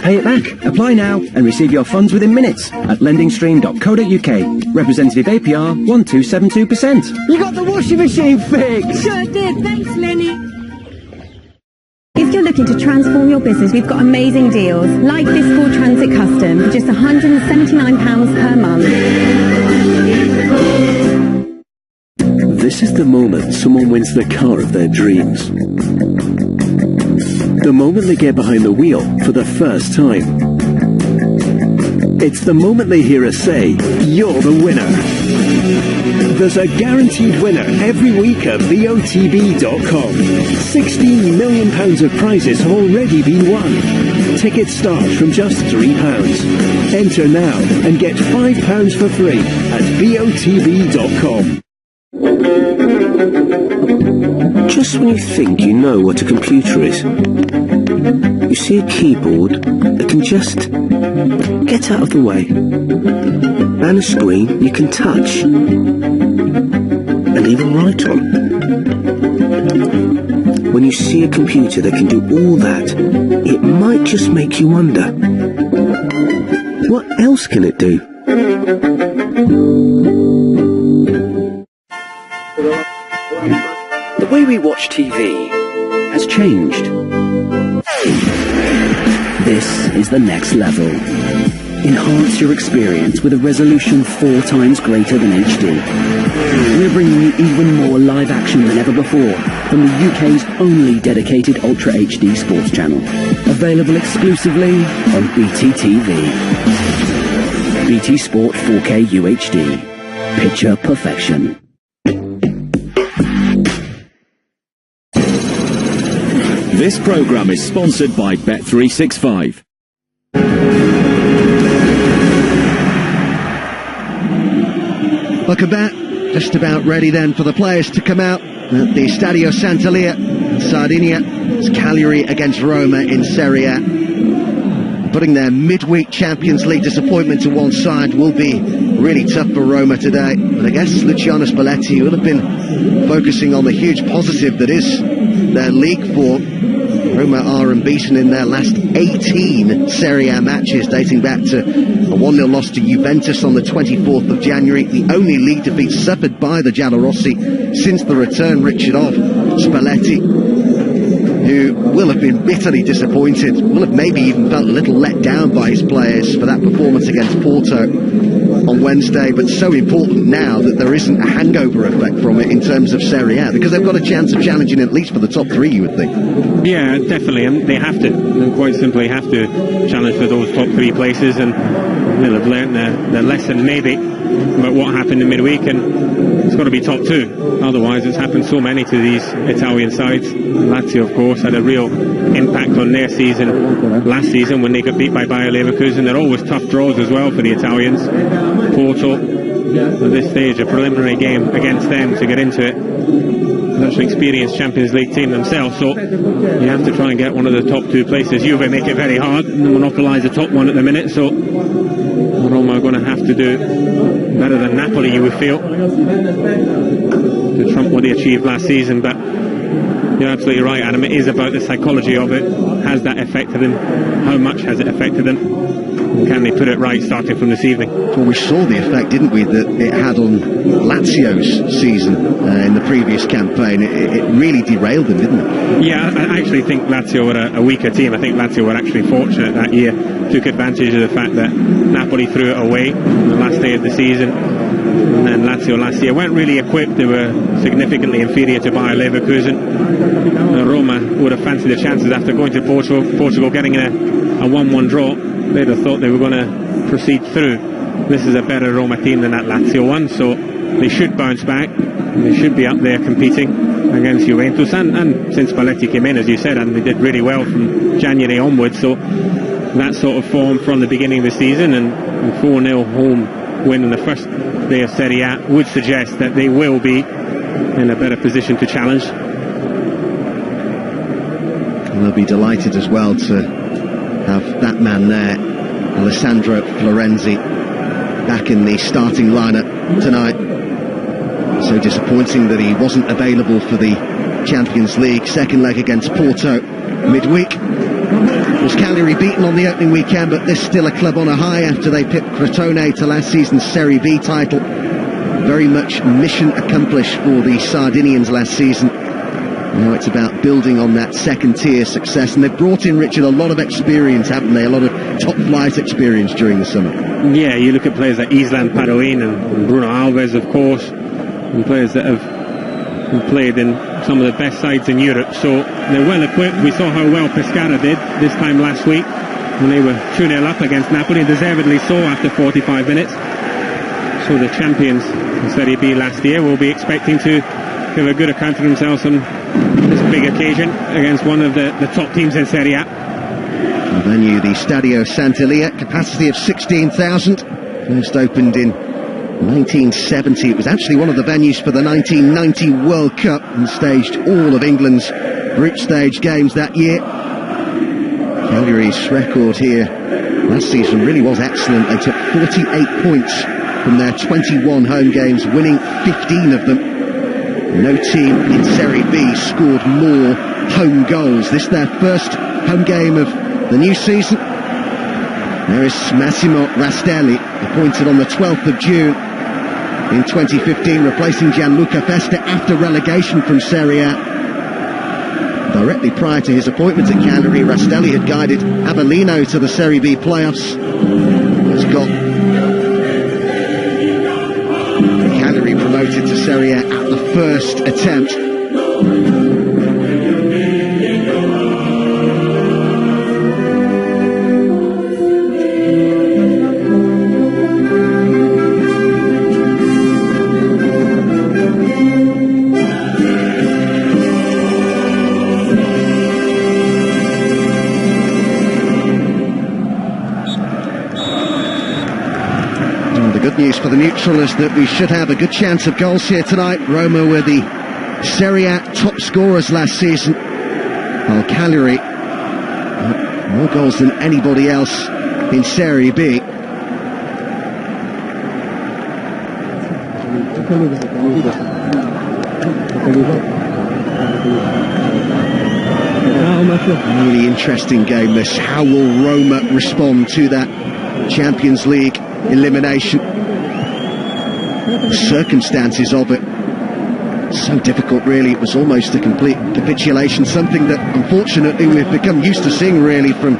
pay it back. Apply now and receive your funds within minutes at lendingstream.co.uk. Representative APR 1272%. You got the washing machine fixed! Sure did. Thanks, Lenny. If you're looking to transform your business, we've got amazing deals, like this Ford Transit Custom for just £179 per month. This is the moment someone wins the car of their dreams. The moment they get behind the wheel for the first time. It's the moment they hear us say, "You're the winner." There's a guaranteed winner every week at VOTB.com. £16 million of prizes have already been won. Tickets start from just £3. Enter now and get £5 for free at VOTB.com. Just when you think you know what a computer is, you see a keyboard that can just get out of the way, and a screen you can touch and even write on. When you see a computer that can do all that, it might just make you wonder, what else can it do? The way we watch TV has changed. This is the next level. Enhance your experience with a resolution 4 times greater than HD. We're bringing you even more live action than ever before from the UK's only dedicated Ultra HD sports channel. Available exclusively on BTTV. BT Sport 4K UHD. Picture perfection. This programme is sponsored by Bet365. Welcome back. Just about ready then for the players to come out at the Stadio Sant'Elia in Sardinia. It's Cagliari against Roma in Serie A. Putting their midweek Champions League disappointment to one side will be really tough for Roma today. But I guess Luciano Spalletti will have been focusing on the huge positive that is their league form. Roma are unbeaten in their last 18 Serie A matches, dating back to a 1-0 loss to Juventus on the 24th of January. The only league defeat suffered by the Giallorossi since the return, Richard, of Spalletti, who will have been bitterly disappointed, will have maybe even felt a little let down by his players for that performance against Porto on Wednesday, but so important now that there isn't a hangover effect from it in terms of Serie A, because they've got a chance of challenging at least for the top 3, you would think. Yeah, definitely, and they have to, they quite simply have to challenge for those top 3 places, and they'll have learned their lesson maybe about what happened in midweek, and it's got to be top 2, otherwise it's happened so many to these Italian sides. Lazio, of course, had a real impact on their season last season when they got beat by Bayer Leverkusen. They're always tough draws as well for the Italians. Porto, at this stage, a preliminary game against them to get into it. Such an experienced Champions League team themselves, so you have to try and get one of the top 2 places. Juve make it very hard and monopolise the top 1 at the minute, so Roma are going to have to do better than Napoli, you would feel, to trump what they achieved last season. But you're absolutely right, Adam, it is about the psychology of it. Has that affected them? How much has it affected them? And can they put it right starting from this evening? Well, we saw the effect, didn't we, that it had on Lazio's season in the previous campaign. It really derailed them, didn't it? Yeah, I actually think Lazio were a weaker team. I think Lazio were actually fortunate that year, took advantage of the fact that Napoli threw it away on the last day of the season. And then Lazio last year weren't really equipped. They were significantly inferior to Bayer Leverkusen. Roma would have fancied their chances after going to Portugal getting a 1-1 draw. They'd have thought they were going to proceed through. This is a better Roma team than that Lazio one, so they should bounce back. They should be up there competing against Juventus, and since Spalletti came in, as you said, and they did really well from January onwards, so that sort of form from the beginning of the season, and 4-0 home win in the first day of Serie A would suggest that they will be in a better position to challenge. And they'll be delighted as well to have that man there, Alessandro Florenzi, back in the starting lineup tonight. So disappointing that he wasn't available for the Champions League second leg against Porto midweek. Was Cagliari beaten on the opening weekend, but this still a club on a high after they pipped Crotone to last season's Serie B title. Very much mission accomplished for the Sardinians last season. Now it's about building on that second-tier success, and they've brought in, Richard, a lot of experience, haven't they? A lot of top-flight experience during the summer. Yeah, you look at players like Island Padoin and Bruno Alves, of course, and players that have played in some of the best sides in Europe, so they're well equipped. We saw how well Pescara did this time last week when they were 2-0 up against Napoli, deservedly so after 45 minutes. So the champions in Serie B last year will be expecting to give a good account of themselves on this big occasion against one of the top teams in Serie A. The venue, the Stadio Sant'Elia, capacity of 16,000, first opened in 1970. It was actually one of the venues for the 1990 World Cup and staged all of England's group stage games that year. Cagliari's record here last season really was excellent. They took 48 points from their 21 home games, winning 15 of them. No team in Serie B scored more home goals. This their first home game of the new season. There is Massimo Rastelli, appointed on the 12th of June in 2015, replacing Gianluca Festa after relegation from Serie A. Directly prior to his appointment at Cagliari, Rastelli had guided Avellino to the Serie B playoffs. Has got Cagliari promoted to Serie A at the first attempt. News for the neutral is that we should have a good chance of goals here tonight. Roma were the Serie A top scorers last season, while Cagliari more goals than anybody else in Serie B. Really interesting game this. How will Roma respond to that Champions League elimination? The circumstances of it, so difficult really. It was almost a complete capitulation, something that unfortunately we've become used to seeing really from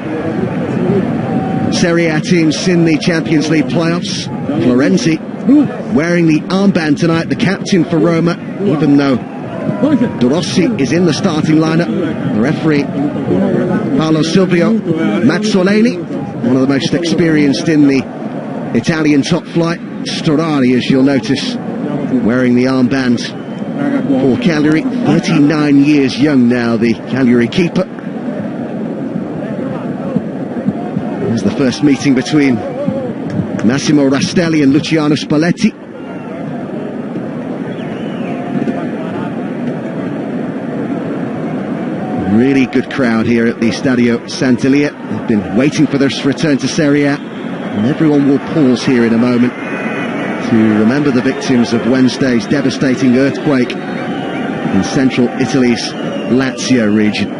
Serie A teams in the Champions League playoffs. Florenzi wearing the armband tonight, the captain for Roma, even though De Rossi is in the starting lineup. The referee, Paolo Silvio Mazzoleni, one of the most experienced in the Italian top flight. Storari, as you'll notice, wearing the armband for Cagliari. 39 years young now, the Cagliari keeper. There's the first meeting between Massimo Rastelli and Luciano Spalletti. Really good crowd here at the Stadio Sant'Elia. They've been waiting for this return to Serie A, and everyone will pause here in a moment to remember the victims of Wednesday's devastating earthquake in central Italy's Lazio region.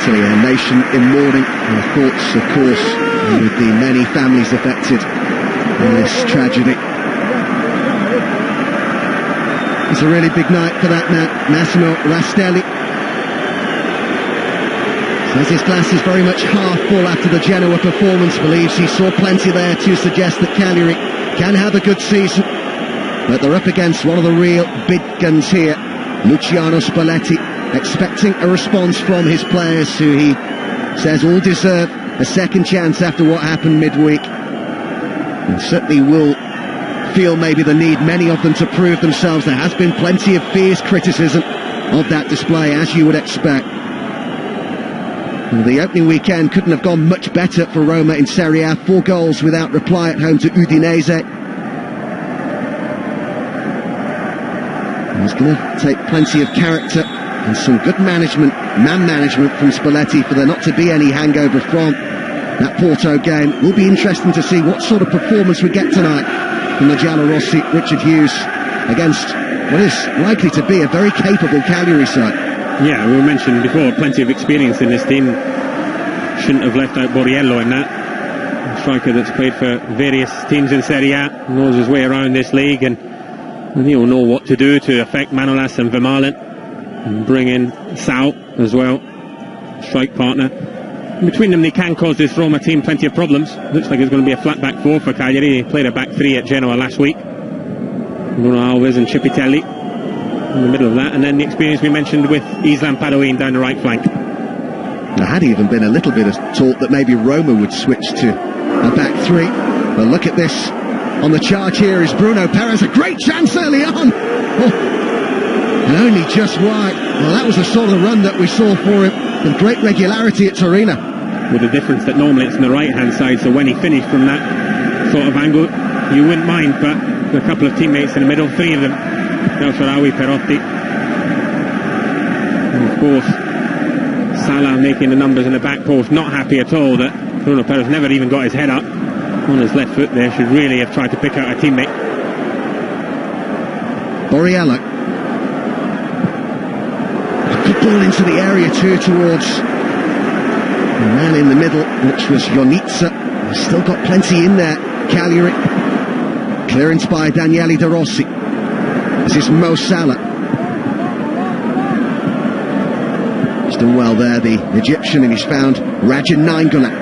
Italy, a nation in mourning. Our thoughts, of course, with the many families affected in this tragedy. It's a really big night for that man, Massimo Rastelli. Says his glass is very much half full after the Genoa performance. Believes he saw plenty there to suggest that Cagliari can have a good season. But they're up against one of the real big guns here, Luciano Spalletti, expecting a response from his players, who he says all deserve a second chance after what happened midweek. And certainly will feel maybe the need, many of them, to prove themselves. There has been plenty of fierce criticism of that display, as you would expect. The opening weekend couldn't have gone much better for Roma in Serie A. 4 goals without reply at home to Udinese. It's going to take plenty of character and some good management, man management from Spalletti, for there not to be any hangover from that Porto game. Will be interesting to see what sort of performance we get tonight from the Giallorossi, Richard Hughes, against what is likely to be a very capable Cagliari side. Yeah, we mentioned before, plenty of experience in this team. Shouldn't have left out Borriello in that. A striker that's played for various teams in Serie A, knows his way around this league, and he'll know what to do to affect Manolas and Vermaelen, and bring in Sau as well, strike partner. Between them, they can cause this Roma team plenty of problems. Looks like it's going to be a flat back four for Cagliari. They played a back three at Genoa last week. Bruno Alves and Cipitelli in the middle of that, and then the experience we mentioned with Islam Padoin down the right flank. There had even been a little bit of talk that maybe Roma would switch to a back three, but look at this. On the charge here is Bruno Perez. A great chance early on, and only just wide. Well, that was the sort of run that we saw for him with great regularity at Torino. With the difference that normally it's on the right hand side, so when he finished from that sort of angle, you wouldn't mind. But a couple of teammates in the middle, 3 of them, El Shaarawy, Perotti, and of course Salah making the numbers in the back post. Not happy at all that Bruno Perez never even got his head up on his left foot there. Should really have tried to pick out a teammate. Borriello. A good ball into the area too, towards the man in the middle, which was Jonitsa. He's still got plenty in there, Cagliari. Clearance by Daniele De Rossi. This is Mo Salah. He's done well there, the Egyptian, and he's found Rajan Nainggolan.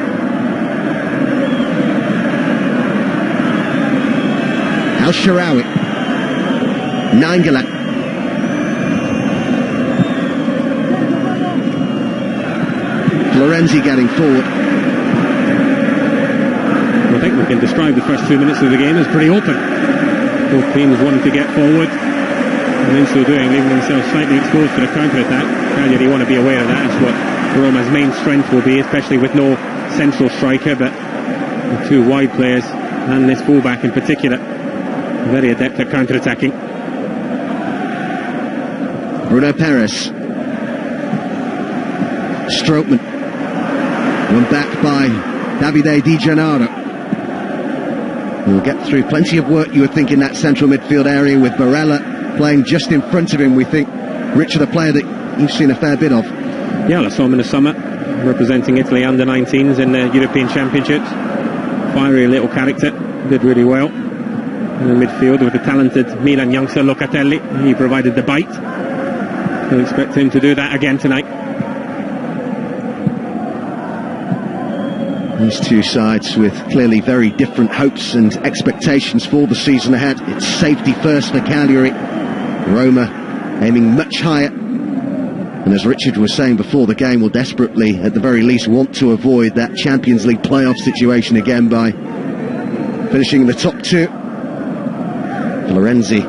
El Shaarawy. Nainggolan. Florenzi getting forward. I think we can describe the first 2 minutes of the game as pretty open. Both teams wanting to get forward, and in so doing leaving themselves slightly exposed to the counter-attack. Cagliari want to be aware of that. It's what Roma's main strength will be, especially with no central striker, but the 2 wide players and this fullback in particular, very adept at counter-attacking. Bruno Perez. Strootman. Won back by Davide Di Gennaro. We'll get through plenty of work, you would think, in that central midfield area, with Barella playing just in front of him. We think Richard, a player that you've seen a fair bit of. Yeah, I saw him in the summer, representing Italy under-19s in the European Championships. Fiery little character, did really well in the midfield with the talented Milan youngster Locatelli. He provided the bite. We'll expect him to do that again tonight. These 2 sides with clearly very different hopes and expectations for the season ahead. It's safety first for Cagliari. Roma aiming much higher. And as Richard was saying before the game, will desperately, at the very least, want to avoid that Champions League playoff situation again by finishing in the top 2. Florenzi,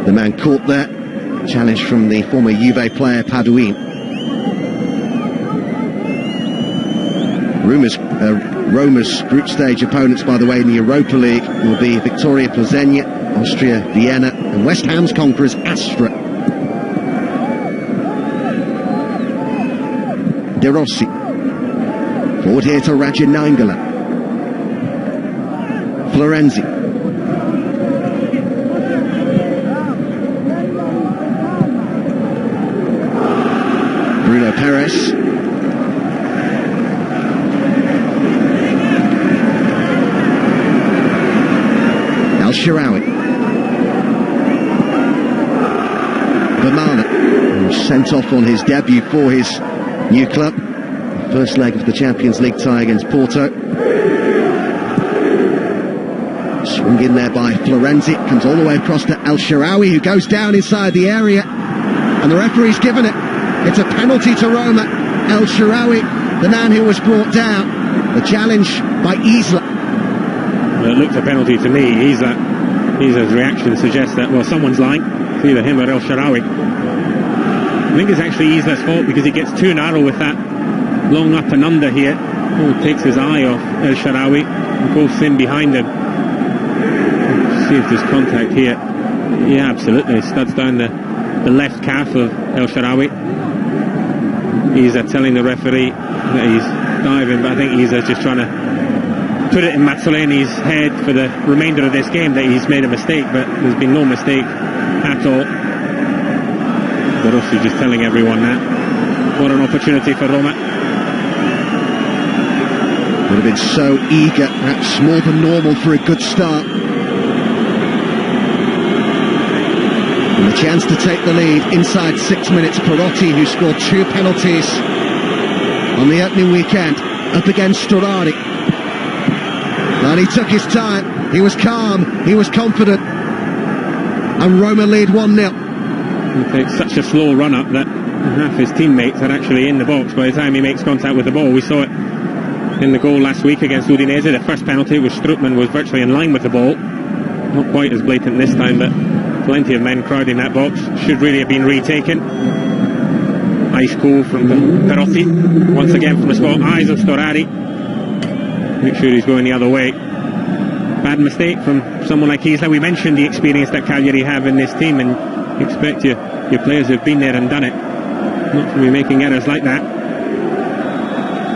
the man caught there. Challenge from the former Juve player Padoin. Roma's group stage opponents, by the way, in the Europa League will be Victoria Plzeň, Austria Vienna, and West Ham's conquerors Astra. De Rossi. Forward here to Rajan Nainggolan. Florenzi. Bruno Perez. El Shaarawy. Vermaelen, who was sent off on his debut for his new club. first leg of the Champions League tie against Porto. Swung in there by Florenzi, comes all the way across to El Shaarawy, who goes down inside the area, and the referee's given it. It's a penalty to Roma. El Shaarawy, the man who was brought down. The challenge by Isla. Well, it looked a penalty to me. Isla's reaction suggests that, well, someone's lying. It's either him or El Shaarawy. I think it's actually Isla's fault because he gets too narrow with that long up and under here. Oh, takes his eye off El Shaarawy and goes in behind him. Let's see if there's contact here. Yeah, absolutely. Studs down the left calf of El Shaarawy. He's telling the referee that he's diving, but I think he's just trying to put it in Mazzolini's head for the remainder of this game that he's made a mistake, but there's been no mistake at all. Borussia just telling everyone that. What an opportunity for Roma. Would have been so eager, perhaps more than normal, for a good start. And the chance to take the lead inside 6 minutes. Perotti, who scored 2 penalties on the opening weekend, up against Storari. And he took his time, he was calm, he was confident. And Roma lead 1-0. He takes such a slow run up that half his teammates are actually in the box by the time he makes contact with the ball. We saw it in the goal last week against Udinese. The first penalty was Strootman was virtually in line with the ball. Not quite as blatant this time, but plenty of men crowding that box. Should really have been retaken. Ice cool from Perotti. Once again from the spot. Eyes of Storari. Make sure he's going the other way. Bad mistake from someone like Isla. We mentioned the experience that Cagliari have in this team, and you expect your players who have been there and done it not to be making errors like that.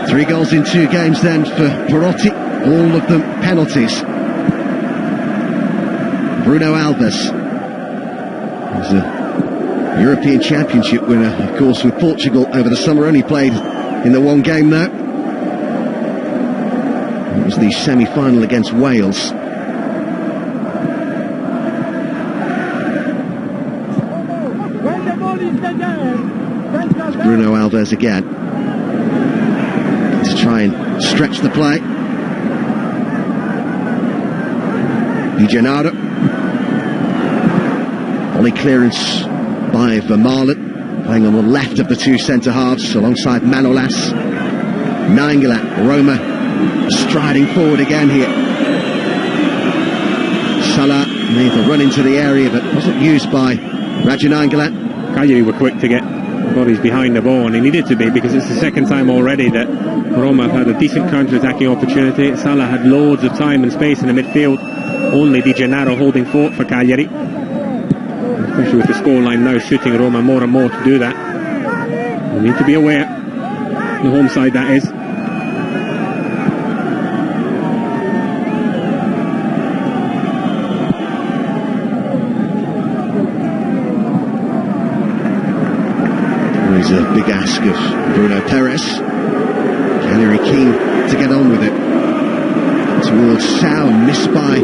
3 goals in 2 games then for Perotti, all of them penalties. Bruno Alves is a European Championship winner, of course, with Portugal over the summer. Only played in the 1 game though. It was the semi-final against Wales. Bruno Alves again to try and stretch the play. Di Gennaro. Volley clearance by Vermaelen, playing on the left of the 2 centre-halves alongside Manolas. Nainggolan, Roma striding forward again here. Salah made the run into the area but wasn't used by Raja Nainggolan. Cagliari were quick to get bodies behind the ball, and he needed to be, because it's the second time already that Roma have had a decent counter-attacking opportunity. Salah had loads of time and space in the midfield. Only Di Gennaro holding fort for Cagliari, especially with the scoreline now suiting Roma more and more to do that. You need to be aware, the home side that is. There's a big ask of Bruno Perez. Cagliari keen to get on with it. Towards Sao, missed by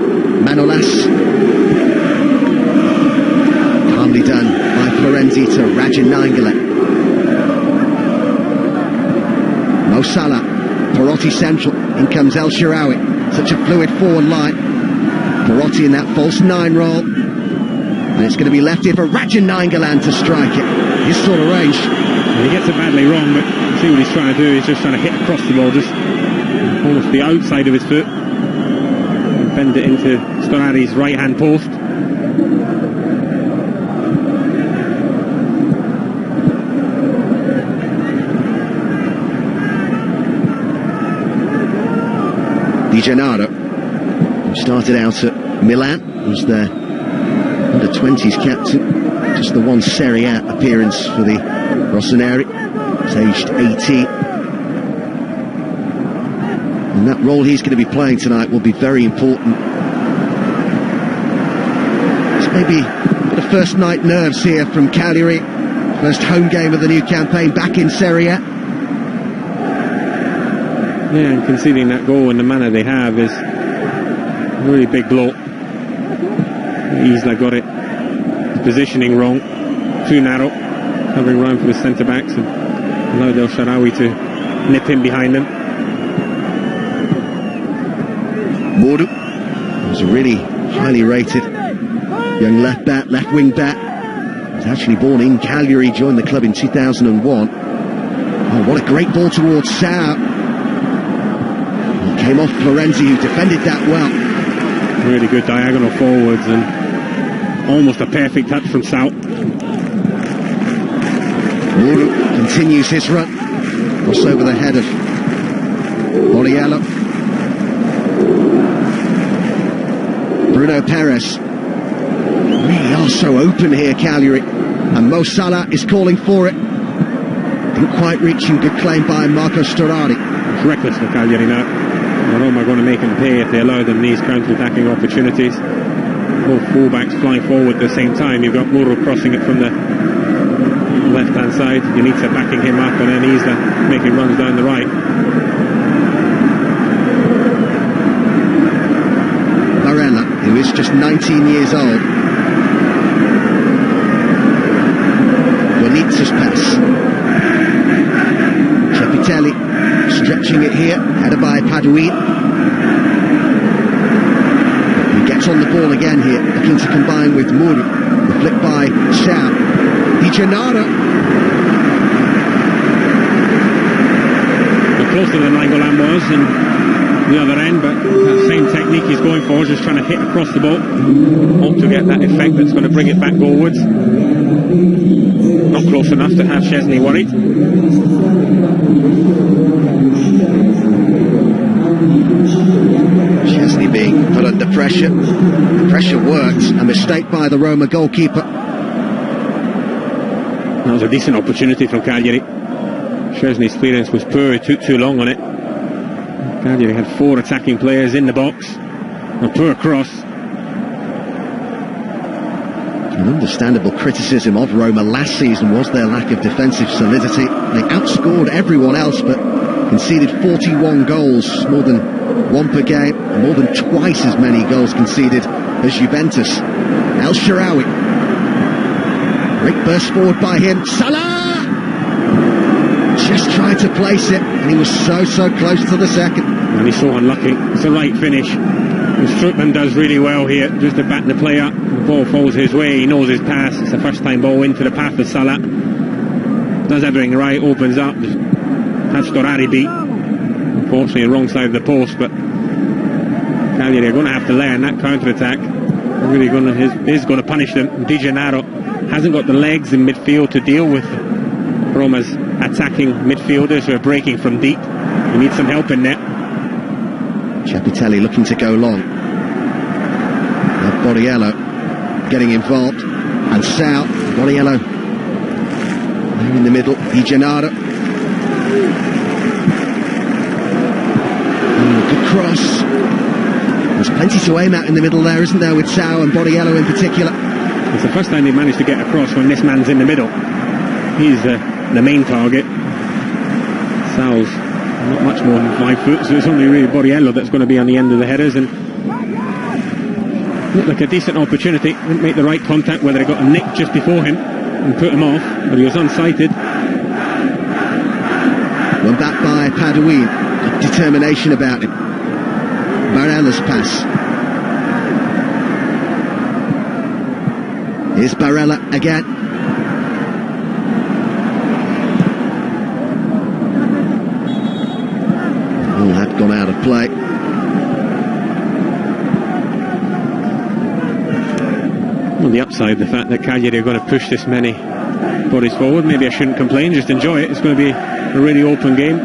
Manolas. Calmly done by Florenzi to Raja Nainggolan. Mo Salah, Perotti central. In comes El Shaarawy. Such a fluid forward line. Perotti in that false 9 role. And it's going to be left here for Raja Nainggolan to strike it. His sort of range. He gets it badly wrong, but you see what he's trying to do. He's just trying to hit across the ball, just almost the outside of his foot, and bend it into Storari's right-hand post. Di Gennaro, who started out at Milan, was their under-20s captain. Just the 1 Serie A appearance for the Rossoneri. He's aged 18. And that role he's going to be playing tonight will be very important. It's maybe a bit of first night nerves here from Cagliari. First home game of the new campaign back in Serie A. Yeah, and conceding that goal in the manner they have is a really big blow. Isla got it. Positioning wrong, too narrow, covering round for the centre-backs, and allowed El Shaarawy to nip in behind them. Mordu was a really highly rated young left wing back. He's actually born in Cagliari, joined the club in 2001. Oh, what a great ball towards Sao. He came off Florenzi, who defended that well. Really good diagonal forwards and almost a perfect touch from Sao. Mordu continues his run. Cross over the head of Borriello. Bruno Perez. Really are so open here, Cagliari. And Mo Salah is calling for it. Didn't quite reach him. Good claim by Marco Storari. It's reckless for Cagliari now. Roma are going to make him pay if they allow them these counter-attacking opportunities. Both fullbacks flying forward at the same time. You've got Muro crossing it from the left-hand side. Unita backing him up, and then he's making runs down the right. Barella, who is just 19 years old. Bonizza's pass. Capitelli stretching it here, headed by Paduin. He gets on the ball again here, looking to combine with Muro. The flick by Sao. Di Gennaro. Closer than Nainggolan was and the other end, but that same technique he's going for, just trying to hit across the ball, hope to get that effect that's going to bring it back goalwards. Not close enough to have Szczesny worried. Szczesny being put under pressure. The pressure worked. A mistake by the Roma goalkeeper. That was a decent opportunity from Cagliari. Szczesny's clearance was poor, he took too long on it. Cagliari had 4 attacking players in the box. A poor cross. An understandable criticism of Roma last season was their lack of defensive solidity. They outscored everyone else but conceded 41 goals, more than 1 per game, and more than twice as many goals conceded as Juventus. El Shaarawy. Great burst forward by him. Salah! Just tried to place it, and he was so close to the second. And he's so unlucky. It's the right finish. And Strootman does really well here, just to back the play up. The ball falls his way, he knows his pass. It's the first time ball into the path of Salah. Does everything right, opens up. Had Storari beat. Unfortunately, wrong side of the post, but Cagliari are going to have to learn that counter-attack. Really is going to punish them. Di Gennaro hasn't got the legs in midfield to deal with Roma's attacking midfielders who are breaking from deep. He needs some help in net. Capitelli looking to go long. Borriello getting involved. And Sao. Borriello there in the middle. Di Gennaro. Good cross. There's plenty to aim at in the middle there, isn't there, with Sao and Borriello in particular. It's the first time they've managed to get across when this man's in the middle. He's the main target. Sao's not much more than 5 foot, so it's only really Borriello that's going to be on the end of the headers, and looked like a decent opportunity. Didn't make the right contact, whether he got a nick just before him and put him off, but he was unsighted. Won back by Paduin. Determination about him. Barella's pass. Here's Barella again. All had gone out of play. On the upside, the fact that Cagliari are going to push this many bodies forward, maybe I shouldn't complain, just enjoy it. It's going to be a really open game.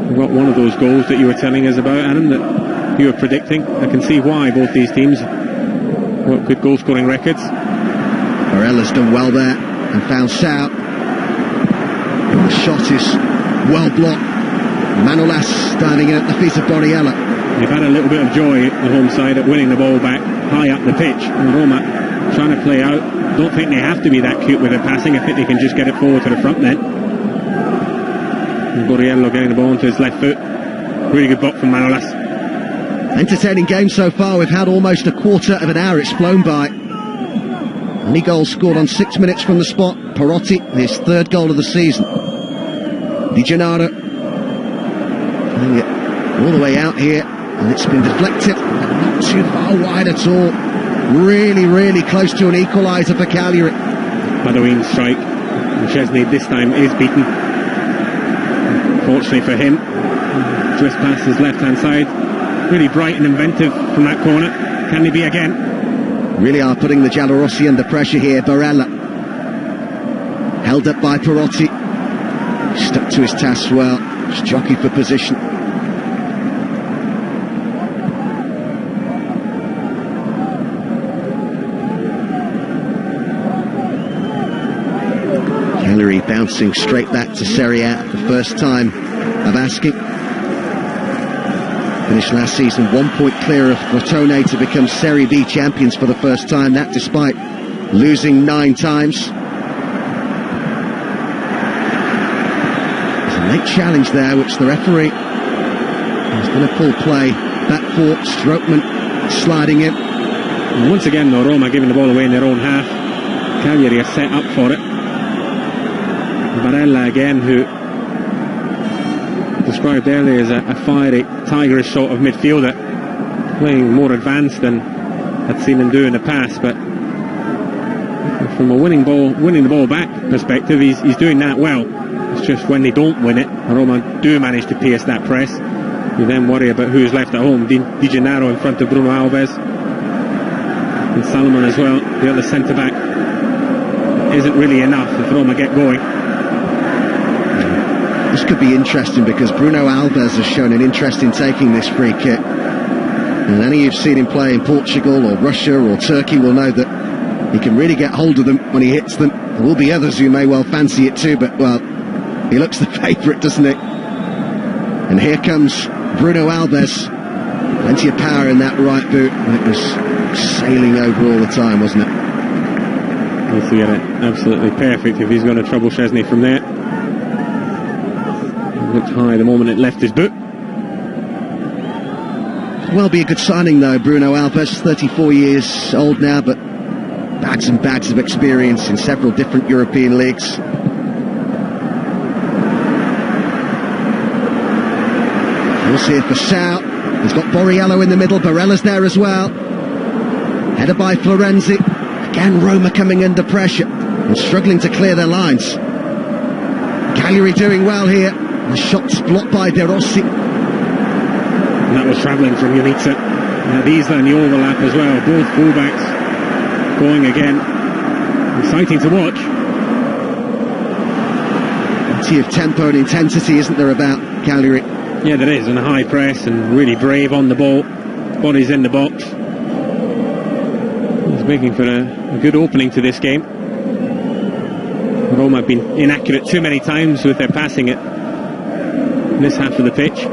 We've got one of those goals that you were telling us about, Adam, that you were predicting. I can see why both these teams got good goal scoring records. Barella's done well there and found Sao. The shot is well blocked. Manolas diving in at the feet of Borriello. They've had a little bit of joy, the home side, at winning the ball back high up the pitch. And Roma trying to play out. Don't think they have to be that cute with their passing. I think they can just get it forward to the front then. And Borriello getting the ball onto his left foot. Really good block from Manolas. Entertaining game so far. We've had almost a quarter of an hour. It's flown by. Only goal scored on 6 minutes from the spot. Perotti, his 3rd goal of the season. Di Gennaro. Playing it all the way out here, and it's been deflected. Not too far wide at all. Really, really close to an equaliser for Cagliari. Badouin's strike. And Szczesny this time is beaten. Fortunately for him, just past his left-hand side. Really bright and inventive from that corner. Can he be again? Really are putting the Giallorossi under pressure here. Barella. Held up by Perotti. Stuck to his task well. Just jockeyed for position. Cagliari bouncing straight back to Serie A, the first time of asking. Finished last season 1 point clear of Crotone to become Serie B champions for the first time, that despite losing 9 times. There's a late challenge there, which the referee is going to pull play. Back for Strootman sliding in. And once again, though, Roma giving the ball away in their own half. Cagliari are set up for it. Barella again, who described earlier as a fiery, tigerish sort of midfielder, playing more advanced than I'd seen him do in the past, but from a winning the ball back perspective, he's doing that well. It's just when they don't win it, Roma do manage to pierce that press, you then worry about who's left at home. Di Gennaro in front of Bruno Alves, and Salomon as well, the other centre-back, isn't really enough if Roma get going. This could be interesting because Bruno Alves has shown an interest in taking this free kick. And any who've seen him play in Portugal or Russia or Turkey will know that he can really get hold of them when he hits them. There will be others who may well fancy it too, but, well, he looks the favourite, doesn't he? And here comes Bruno Alves. Plenty of power in that right boot. And it was sailing over all the time, wasn't it? He's got it absolutely perfect if he's going to trouble Szczesny from there. Looked high the moment it left his boot. Well, be a good signing though. Bruno Alves, 34 years old now, but bags and bags of experience in several different European leagues. Cross here for Sao. He's got Borriello in the middle. Barella's there as well. Header by Florenzi. Again, Roma coming under pressure and struggling to clear their lines. Cagliari doing well here. The shot's blocked by De Rossi. And that was travelling from Unita. These are in the overlap as well. Both fullbacks going again. Exciting to watch. Plenty of tempo and intensity, isn't there, about Cagliari? Yeah, there is, and a high press and really brave on the ball. Bodies in the box. He's making for a good opening to this game. Roma have been inaccurate too many times with their passing it. This half of the pitch.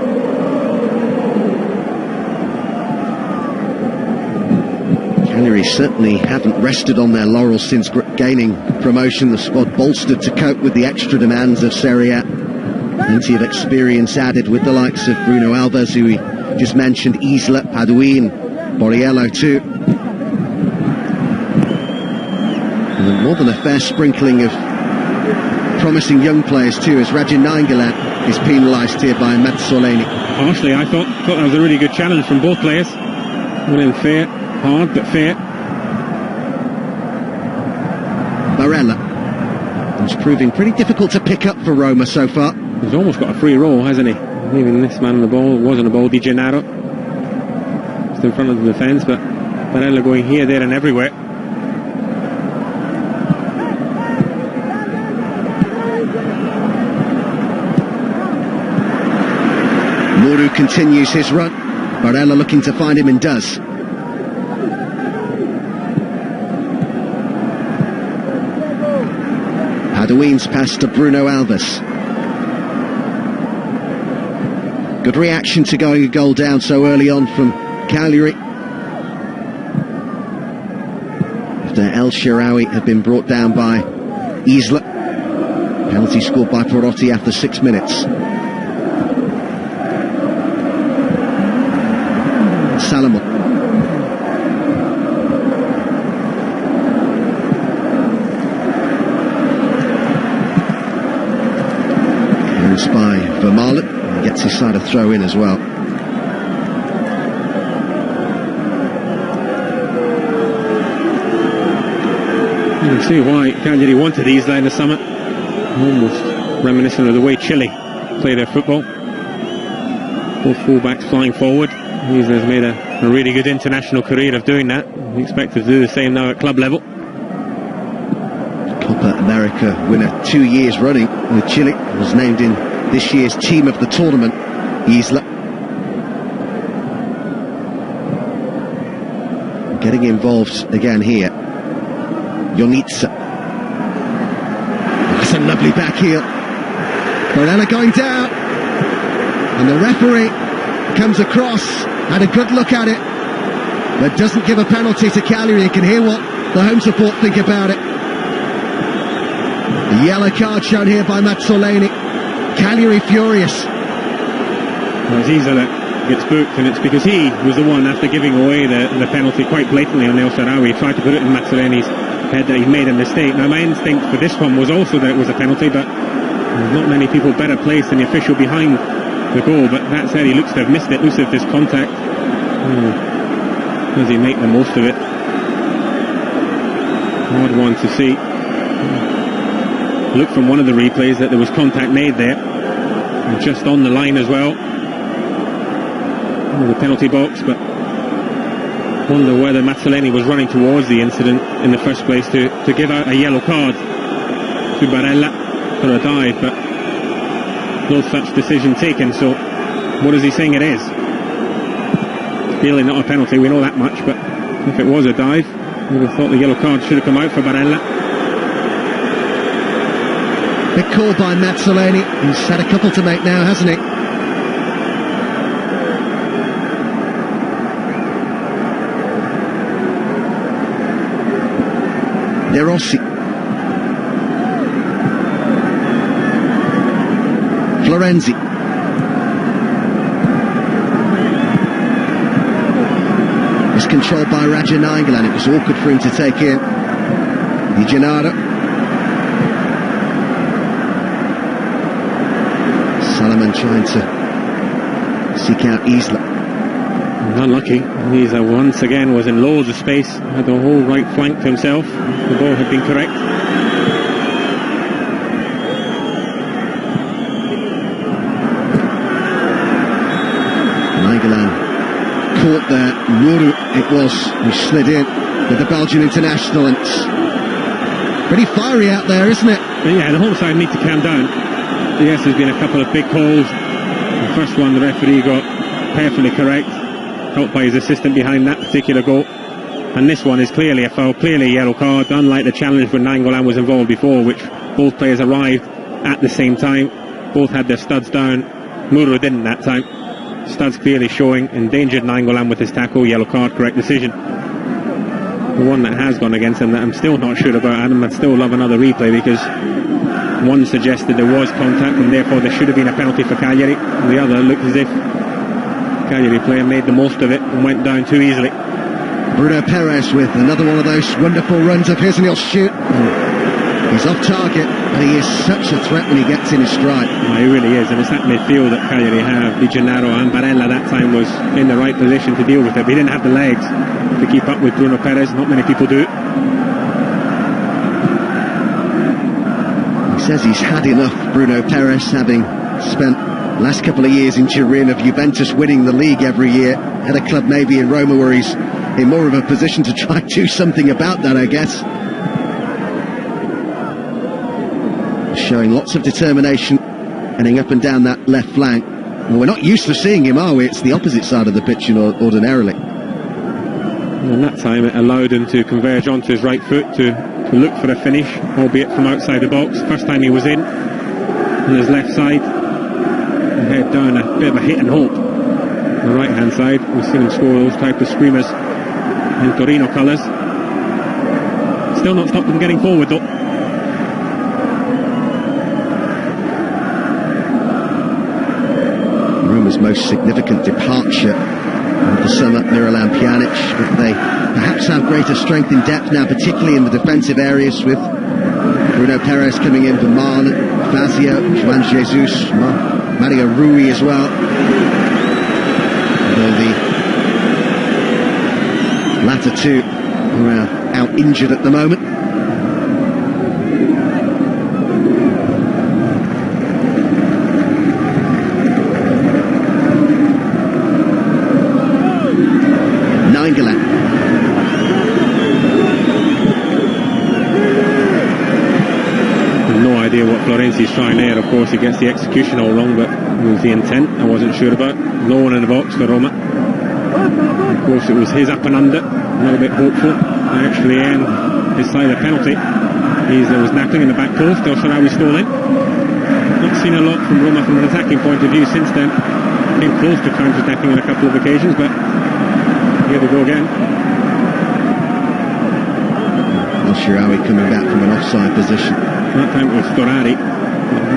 Cagliari certainly haven't rested on their laurels since gaining promotion. The squad bolstered to cope with the extra demands of Serie A. Plenty of experience added with the likes of Bruno Alves, who we just mentioned, Isla, Badouin, Borriello too. And more than a fair sprinkling of promising young players too, as Radja Nainggolan is penalised here by Mazzoleni. Harshly, I thought that was a really good challenge from both players. Went in fair, hard but fair. Barella. It's proving pretty difficult to pick up for Roma so far. He's almost got a free roll, hasn't he? Leaving this man on the ball. It wasn't a ball, Di Gennaro. Just in front of the defence, but Barella going here, there and everywhere. Mourou continues his run. Barella looking to find him and does. Badouin's pass to Bruno Alves. Good reaction to going a goal down so early on from Cagliari. After El Shaarawy had been brought down by Isla. Penalty scored by Perotti after 6 minutes. Salomon. Clearance by Vermaelen. He gets his side a throw in as well. You can see why Cagliari wanted these in the summer. Almost reminiscent of the way Chile play their football. Both full-backs flying forward. Isla has made a really good international career of doing that. We expect to do the same now at club level. Copa America winner 2 years running with Chile, was named in this year's team of the tournament. Isla getting involved again here. Jonitsa. That's a lovely back heel. Barella going down, and the referee comes across, had a good look at it, but doesn't give a penalty to Cagliari. You can hear what the home support think about it. The yellow card shown here by Mazzoleni. Cagliari furious. Well, it's Isla that gets booked, and it's because he was the one, after giving away the penalty quite blatantly on El Shaarawy, tried to put it in Mazzoleni's head that he made a mistake. Now, my instinct for this one was also that it was a penalty, but there's not many people better placed than the official behind the goal. But that said, he looks to have missed it. Looks as if there's contact. Does he make the most of it? Hard one to see. Look from one of the replays that there was contact made there, and just on the line as well. The penalty box, but wonder whether Mazzoleni was running towards the incident in the first place to give out a yellow card to Barella for a dive, but no such decision taken. So what is he saying it is? Clearly not a penalty, we know that much, but if it was a dive, we would have thought the yellow card should have come out for Barella. Big call by Mazzoleni. He's had a couple to make now, hasn't he? De Rossi. Florenzi. It's controlled by Raja Nainggolan. It was awkward for him to take in. Di Gennaro. Salomon trying to seek out Isla. Unlucky. Isla once again was in loads of space, had the whole right flank to himself. The ball had been correct. Nainggolan caught there. Muru it was, who slid in with the Belgian international, and it's pretty fiery out there, isn't it? But yeah, the whole side need to calm down. Yes, there's been a couple of big calls. The first one the referee got perfectly correct, helped by his assistant behind that particular goal. And this one is clearly a foul, clearly a yellow card, unlike the challenge when Nainggolan was involved before, which both players arrived at the same time. Both had their studs down. Muru didn't that time. Studs clearly showing, endangered Nainggolan with his tackle, yellow card, correct decision. The one that has gone against him that I'm still not sure about, Adam, I'd still love another replay, because one suggested there was contact and therefore there should have been a penalty for Cagliari. And the other looked as if Cagliari player made the most of it and went down too easily. Bruno Perez with another one of those wonderful runs of his, and he'll shoot. He's off target, and he is such a threat when he gets in his stride. Oh, he really is, and it's that midfield that Cagliari have. Di Gennaro and Barella that time was in the right position to deal with it, but he didn't have the legs to keep up with Bruno Perez. Not many people do. He says he's had enough, Bruno Perez, having spent the last couple of years in Turin, of Juventus winning the league every year. At a club maybe in Roma where he's in more of a position to try and do something about that, I guess. Showing lots of determination, heading up and down that left flank. Well, we're not used to seeing him, are we? It's the opposite side of the pitch ordinarily. And that time it allowed him to converge onto his right foot to look for a finish, albeit from outside the box. First time he was in, on his left side, head down, a bit of a hit and hope. On the right hand side, we've seen him score those type of screamers in Torino colours. Still not stopped him getting forward though. Roma's most significant departure of the summer, Miralem Pjanic, but they perhaps have greater strength in depth now, particularly in the defensive areas, with Bruno Perez coming in for Marne, Fazio, Juan Jesus, Mario Rui as well. Although the latter two are out injured at the moment. Florenzi's trying there. Of course, he gets the execution all wrong, but it was the intent I wasn't sure about. No one in the box for Roma. Of course, it was his up and under. A little bit hopeful. Actually, his side of the penalty. There was napping in the back post. El Shaarawy stole in. Not seen a lot from Roma from an attacking point of view since then. Came close to counter-attacking on a couple of occasions, but here they go again. El Shaarawy coming back from an offside position. That time it was Storari.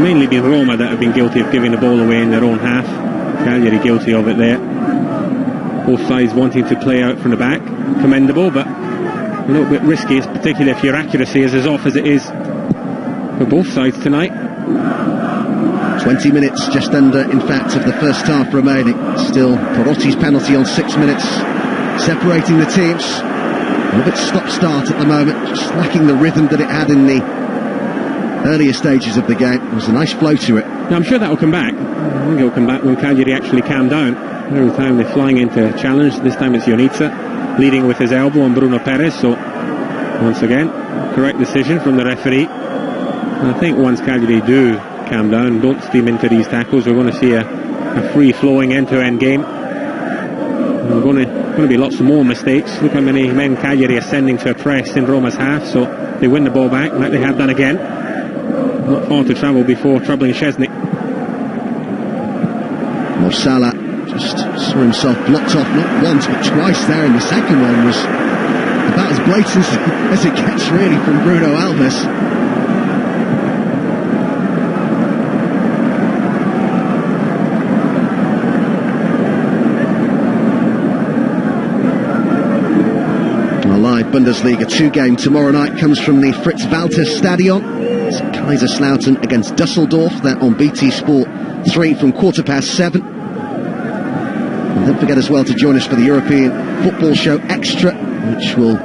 Mainly been Roma that have been guilty of giving the ball away in their own half. Cagliari guilty of it there. Both sides wanting to play out from the back. Commendable, but a little bit risky, particularly if your accuracy is as off as it is for both sides tonight. 20 minutes just under, in fact, of the first half remaining. Still Perotti's penalty on 6 minutes, separating the teams. A little bit stop-start at the moment, just lacking the rhythm that it had in the earlier stages of the game. There was a nice flow to it. Now, I'm sure that will come back. I think it will come back when Cagliari actually calm down. Every time they're flying into a challenge, this time it's Ionita leading with his elbow on Bruno Perez. So, once again, correct decision from the referee. And I think once Cagliari do calm down, don't steam into these tackles, we're going to see a free-flowing end-to-end game. And we're going to be lots of more mistakes. Look how many men Cagliari are sending to a press in Roma's half, so they win the ball back like they have done again. Not far to travel before troubling Szczesny. Mo Salah just saw himself blocked off not once but twice there, and the second one was about as blatant as it gets really from Bruno Alves. Our live Bundesliga 2 game tomorrow night comes from the Fritz-Walter Stadion. It's Kaiserslautern against Dusseldorf. That on BT Sport 3 from 7:15. And don't forget as well to join us for the European Football Show Extra, which will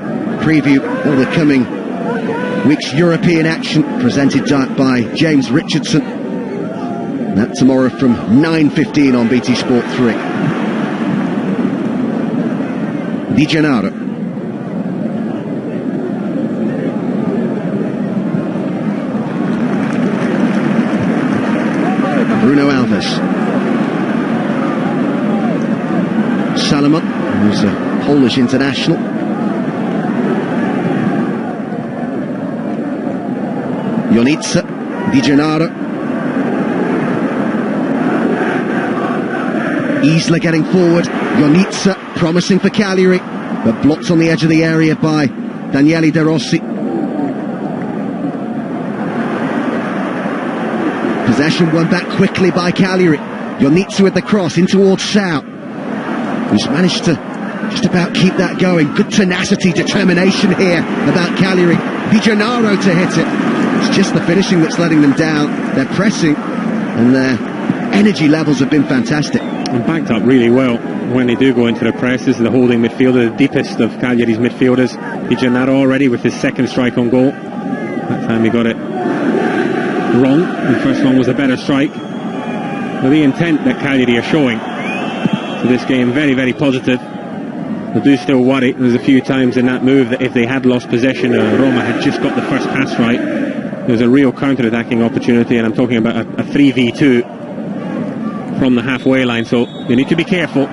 preview all the coming week's European action, presented by James Richardson. And that tomorrow from 9:15 on BT Sport 3. Di Gennaro. Bruno Alves. Salomon, who's a Polish international. Ionita, Di Gennaro. Isla getting forward. Ionita promising for Cagliari, but blocked on the edge of the area by Daniele De Rossi. Possession won back quickly by Cagliari. Ionita with the cross in towards Sao, who's managed to just about keep that going. Good tenacity, determination here about Cagliari. Di Gennaro to hit it. It's just the finishing that's letting them down. They're pressing, and their energy levels have been fantastic. And backed up really well when they do go into the press. This is the holding midfielder, the deepest of Cagliari's midfielders. Di Gennaro already with his second strike on goal. That time he got it wrong. The first one was a better strike. But the intent that Cagliari are showing to this game, very, very positive. They do still worry. There's a few times in that move that if they had lost possession, Roma had just got the first pass right, there's a real counter-attacking opportunity, and I'm talking about a 3v2 from the halfway line, so they need to be careful.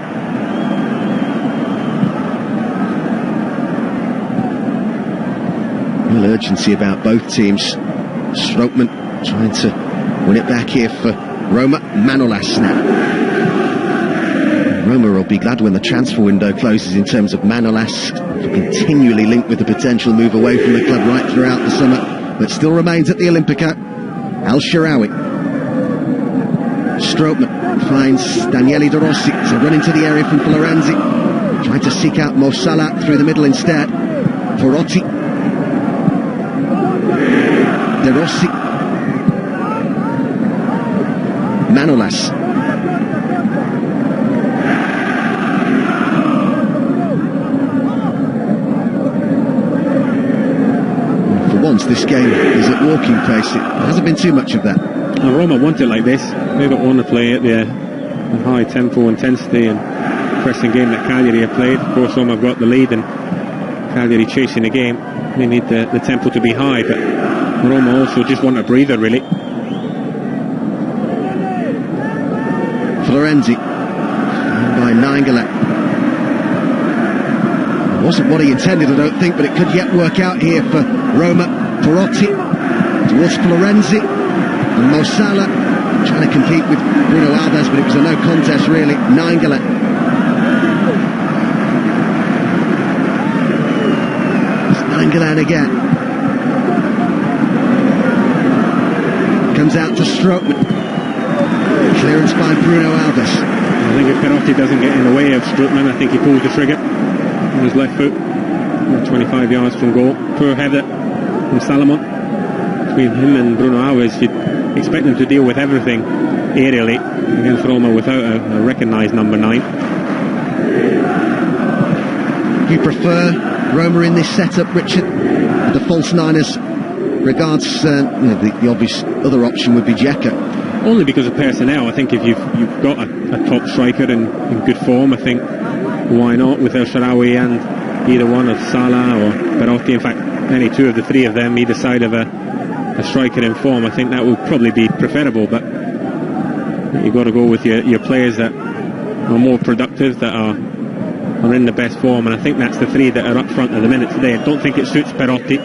Real urgency about both teams. Strootman trying to win it back here for Roma. Manolas now. Roma will be glad when the transfer window closes in terms of Manolas, continually linked with the potential move away from the club right throughout the summer, but still remains at the Olimpico. El Shaarawy. Strootman finds Daniele De Rossi to run into the area from Florenzi, trying to seek out Mo Salah through the middle instead. Perotti. De Rossi. Manolas. For once, this game is at walking pace. It hasn't been too much of that. Well, Roma want it like this. They don't want to play at the high tempo, intensity and pressing game that Cagliari have played. Of course, Roma have got the lead and Cagliari chasing the game. They need the tempo to be high, but Roma also just want a breather, really. Florenzi by Nainggolan. It wasn't what he intended, I don't think, but it could yet work out here for Roma. Perotti towards Florenzi and Mo Salah trying to compete with Bruno Alves, but it was a no contest really. Nainggolan. It's Nainggolan again. Comes out to Strootman. Clearance by Bruno Alves. I think if Perotti doesn't get in the way of Strootman, I think he pulls the trigger on his left foot. 25 yards from goal. Poor header from Salomon. Between him and Bruno Alves, you'd expect them to deal with everything aerially against Roma without a recognised number 9. You prefer Roma in this setup, Richard? The false niners regards the obvious other option would be Dzeko. Only because of personnel. I think if you've got a top striker in good form, I think why not with El Shaarawy and either one of Salah or Perotti. In fact, any two of the three of them either side of a striker in form, I think that would probably be preferable, but you've got to go with your players that are more productive, that are in the best form, and I think that's the three that are up front at the minute today. I don't think it suits Perotti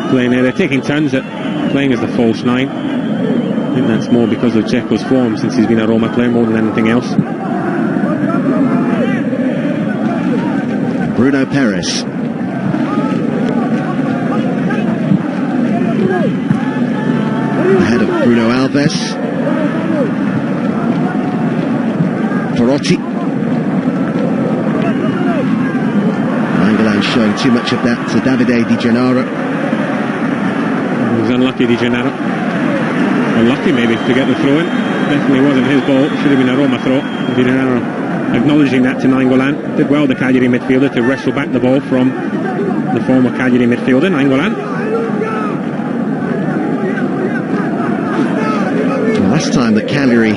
playing there. They're taking turns at playing as the false 9. I think that's more because of Dzeko's form since he's been a Roma player more than anything else. Bruno Perez. Ahead of Bruno Alves. Perotti. Nainggolan showing too much of that to Davide Di Gennaro. He was unlucky, Di Gennaro. Unlucky maybe to get the throw in. Definitely wasn't his ball. It should have been a Roma throw. Di Gennaro acknowledging that to Nainggolan. Did well, the Cagliari midfielder, to wrestle back the ball from the former Cagliari midfielder, Nainggolan. The last time that Cagliari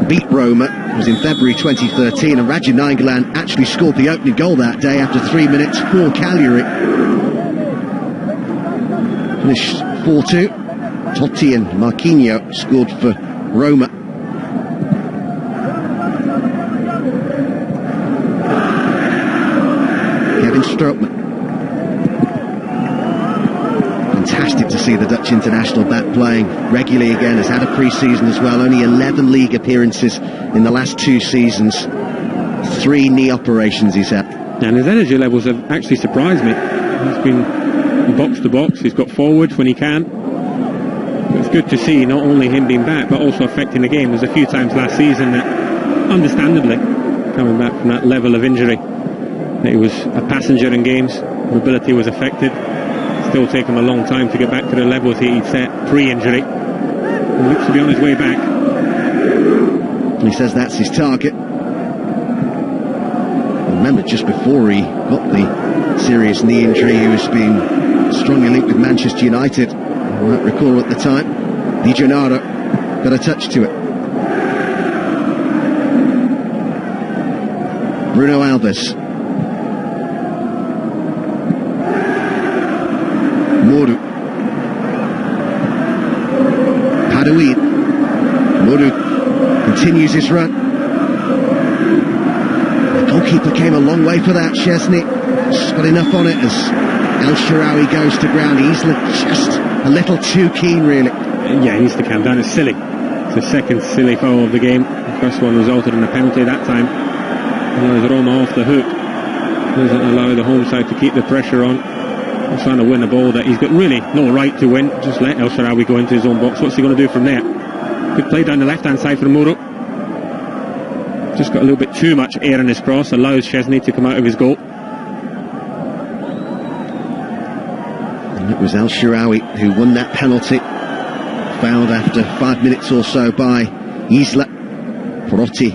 beat Roma was in February 2013, and Radja Nainggolan actually scored the opening goal that day after 3 minutes for Cagliari. Finished 4-2. Totti and Marquinhos scored for Roma. Kevin Strootman. Fantastic to see the Dutch international back playing regularly again. Has had a pre-season as well. Only 11 league appearances in the last 2 seasons. 3 knee operations he's had. And his energy levels have actually surprised me. He's been box to box. He's got forward when he can. It's good to see not only him being back but also affecting the game. There's a few times last season that, understandably, coming back from that level of injury, that he was a passenger in games, mobility was affected. Still take him a long time to get back to the levels he'd set pre-injury. He looks to be on his way back. He says that's his target. Remember, just before he got the serious knee injury, he was being strongly linked with Manchester United. I might recall at the time. Di Gennaro got a touch to it. Bruno Alves. Moru. Padouid. Moru continues his run. The goalkeeper came a long way for that, Szczesny. Just got enough on it as El Shaarawy goes to ground. He's just a little too keen, really. Yeah, he needs to calm down. It's silly. It's the second silly foul of the game. The first one resulted in a penalty that time. Allows Roma off the hook. Doesn't allow the home side to keep the pressure on. He's trying to win a ball that he's got really no right to win. Just let El Shaarawy go into his own box. What's he going to do from there? Good play down the left-hand side from Moro. Just got a little bit too much air in his cross. Allows Szczesny to come out of his goal. And it was El Shaarawy who won that penalty Fouled after 5 minutes or so by Isla. Perotti,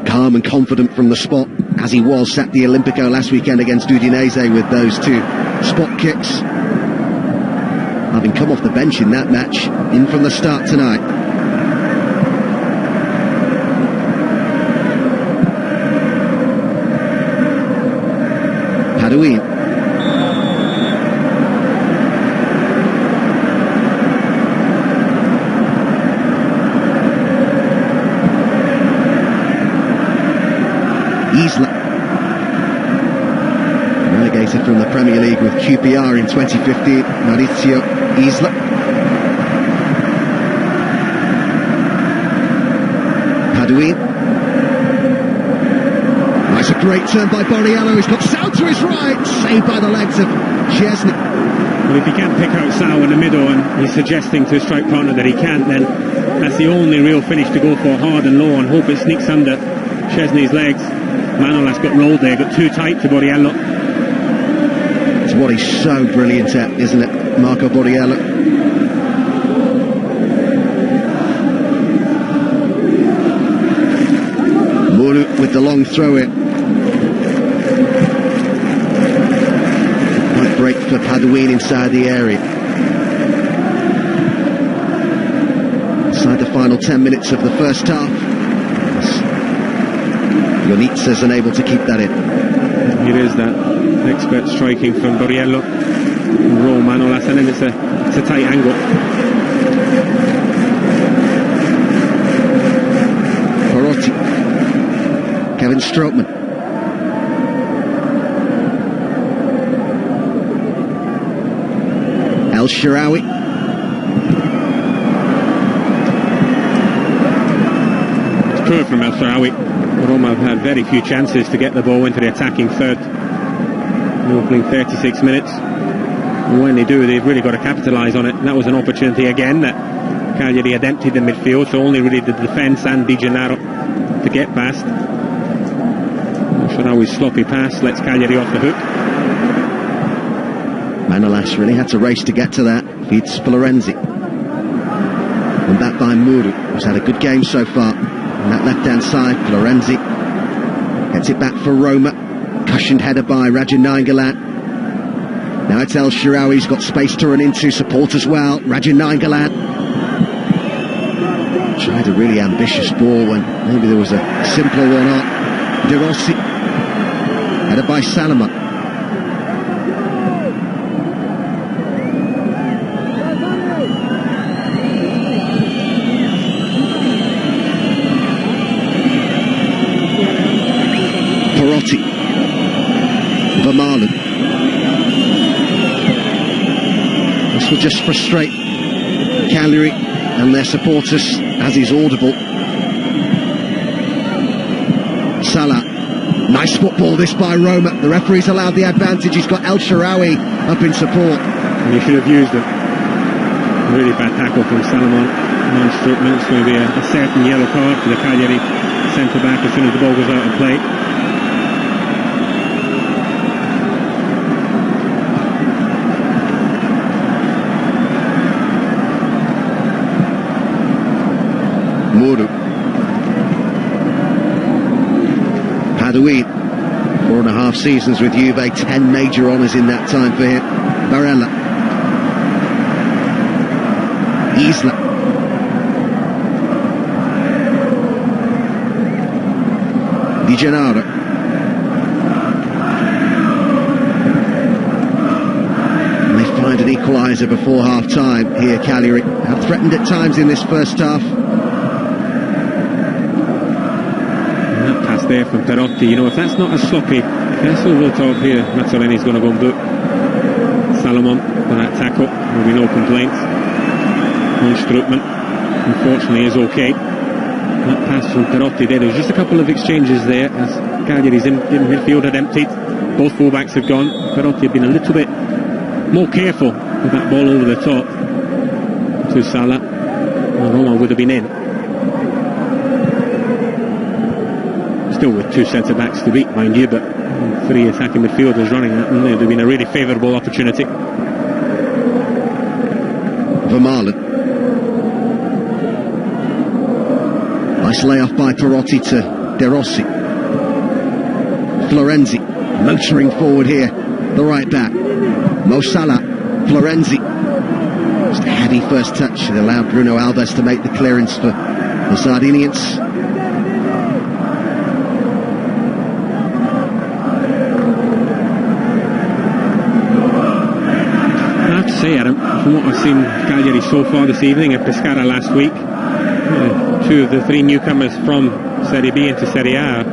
calm and confident from the spot, as he was at the Olimpico last weekend against Udinese with those 2 spot kicks. Having come off the bench in that match, in from the start tonight. Hadouin. Isla. Relegated from the Premier League with QPR in 2015. Maurizio Isla. Hadouin. That's a great turn by Borriello. He's got Sal to his right. Saved by the legs of Szczesny. Well, if he can't pick out Sal in the middle and he's suggesting to his strike partner that he can't, then that's the only real finish to go for, hard and low, and hope it sneaks under Szczesny's legs. Manolas got rolled there, got too tight to Borriello. It's what he's so brilliant at, isn't it, Marco Borriello? Muru with the long throw in. Quite break for Hadouin inside the area. Inside the final 10 minutes of the first half. Jonitsa's unable to keep that in. Here is that expert striking from Borriello. Roll Manolas, and then it's a tight angle. Perotti. Kevin Strootman. El Shaarawy. It's poor from El Shaarawy. Roma have had very few chances to get the ball into the attacking third in the opening 36 minutes. And when they do, they've really got to capitalise on it. And that was an opportunity again that Cagliari had emptied the midfield, so only really the defence and Di Gennaro to get past. Shaarawy's sloppy pass lets Cagliari off the hook. Manolas really had to race to get to that. Feeds Florenzi. And that by Muru, who's had a good game so far. On that left-hand side, Florenzi gets it back for Roma. Cushioned header by Raja Nainggolan. Now it's El Shaarawy, he's got space to run into, support as well. Raja Nainggolan tried a really ambitious ball when maybe there was a simpler one on. De Rossi, header by Salomon. Vermaelen. This will just frustrate Cagliari and their supporters as he's audible. Salah. Nice football this by Roma. The referee's allowed the advantage. He's got El Shaarawy up in support. And he should have used it. Really bad tackle from Salomon. It's going to be a certain yellow card for the Cagliari centre-back as soon as the ball goes out of play. Muru. Hadouin, 4.5 seasons with Juve, 10 major honours in that time for him. Barella. Isla. Di Gennaro. And they find an equaliser before half-time here, Cagliari. Have threatened at times in this first half. There from Perotti, you know, if that's not a sloppy pass over the top here, Mazzolini's going to go and book Salomon for that tackle. There'll be no complaints. Strootman, unfortunately, is okay. That pass from Perotti there, was just a couple of exchanges there as Cagliari's in midfield had emptied. Both fullbacks have gone. Perotti had been a little bit more careful with that ball over the top to Salah. Well, Roma would have been in. Still with 2 centre-backs to beat, mind you, but 3 attacking midfielders running, and there would have been a really favourable opportunity. Vermaelen. Nice layoff by Perotti to De Rossi. Florenzi motoring forward here, the right back. Mo Salah, Florenzi. Just a heavy first touch. It allowed Bruno Alves to make the clearance for the Sardinians. I have to say, Adam, from what I've seen Cagliari so far this evening and Pescara last week, two of the three newcomers from Serie B into Serie A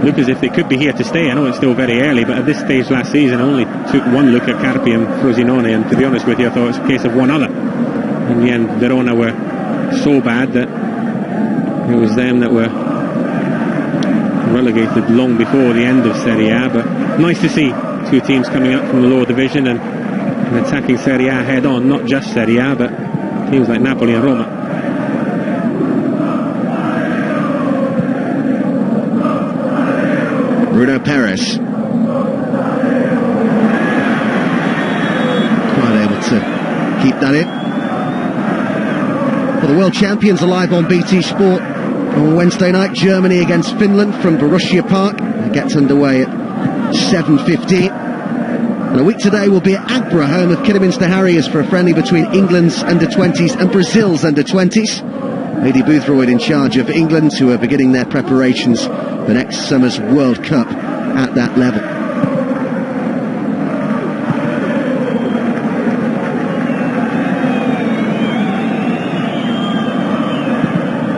look as if they could be here to stay. I know it's still very early, but at this stage last season I only took one look at Carpi and Frosinone, and to be honest with you, I thought it was a case of one other. In the end, Verona were so bad that it was them that were relegated long before the end of Serie A. But nice to see two teams coming up from the lower division and attacking Serie A head on, not just Serie A, but teams like Napoli and Roma. Bruno Perez. Quite able to keep that in. Well, the world champions are live on BT Sport on Wednesday night. Germany against Finland from Borussia Park. It gets underway at 7:15. And a week today will be at Agbra, home of Kidderminster Harriers, for a friendly between England's under-20s and Brazil's under-20s. Lady Boothroyd in charge of England, who are beginning their preparations for next summer's World Cup at that level.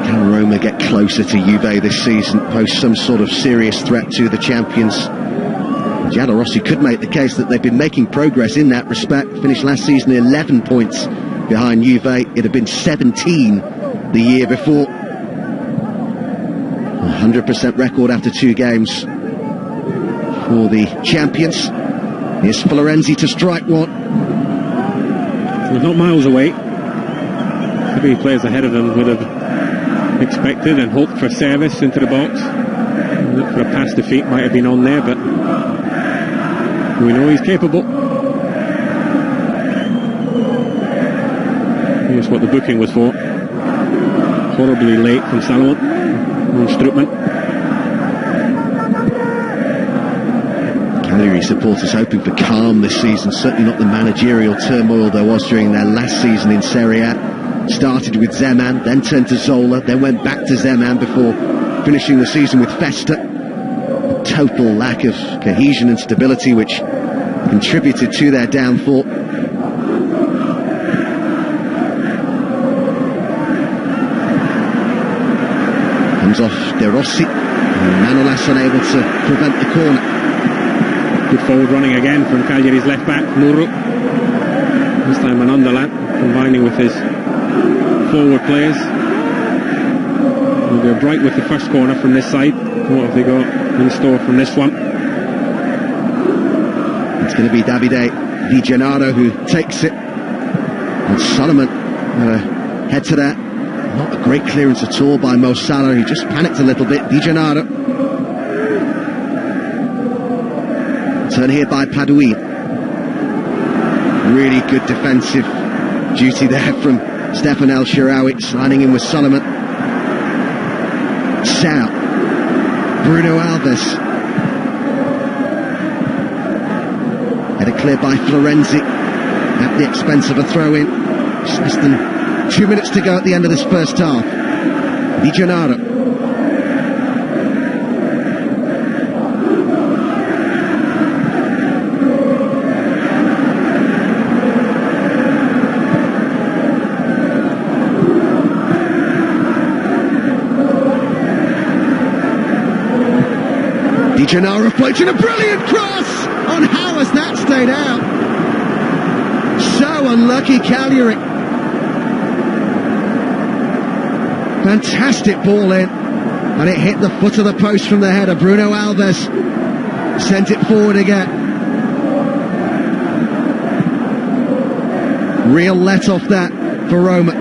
Can Roma get closer to Juve this season, pose some sort of serious threat to the champions? Giada Rossi could make the case that they've been making progress in that respect. Finished last season 11 points behind Juve. It had been 17 the year before. 100% record after 2 games for the champions. Here's Florenzi to strike one. We're not miles away. 3 players ahead of them would have expected and hoped for service into the box. Look for a pass to feet, might have been on there, but we know he's capable. Here's what the booking was for. Horribly late from Salomon on Strootman. Cagliari supporters hoping for calm this season. Certainly not the managerial turmoil there was during their last season in Serie A. Started with Zeman, then turned to Zola, then went back to Zeman before finishing the season with Festa. A total lack of cohesion and stability which contributed to their downfall. Comes off De Rossi, and Manolas unable to prevent the corner. Good forward running again from Cagliari's left back, Muru. This time an underlap, combining with his forward players. They're bright with the first corner from this side. What have they got in store from this one? It's going to be Davide Di Gennaro who takes it. And Solomon head to that. Not a great clearance at all by Mo Salah. He just panicked a little bit. Di Gennaro. Turn here by Padui. Really good defensive duty there from Stefan El Shaarawy, sliding in with Solomon. Sao. Bruno Alves. Headed clear by Florenzi at the expense of a throw-in. Just less than 2 minutes to go at the end of this first half. Di Gennaro. Di Gennaro floating a brilliant cross! On how has that stayed out? So unlucky, Cagliari. Fantastic ball in, and it hit the foot of the post from the header. Bruno Alves sent it forward again. Real let off that for Roma.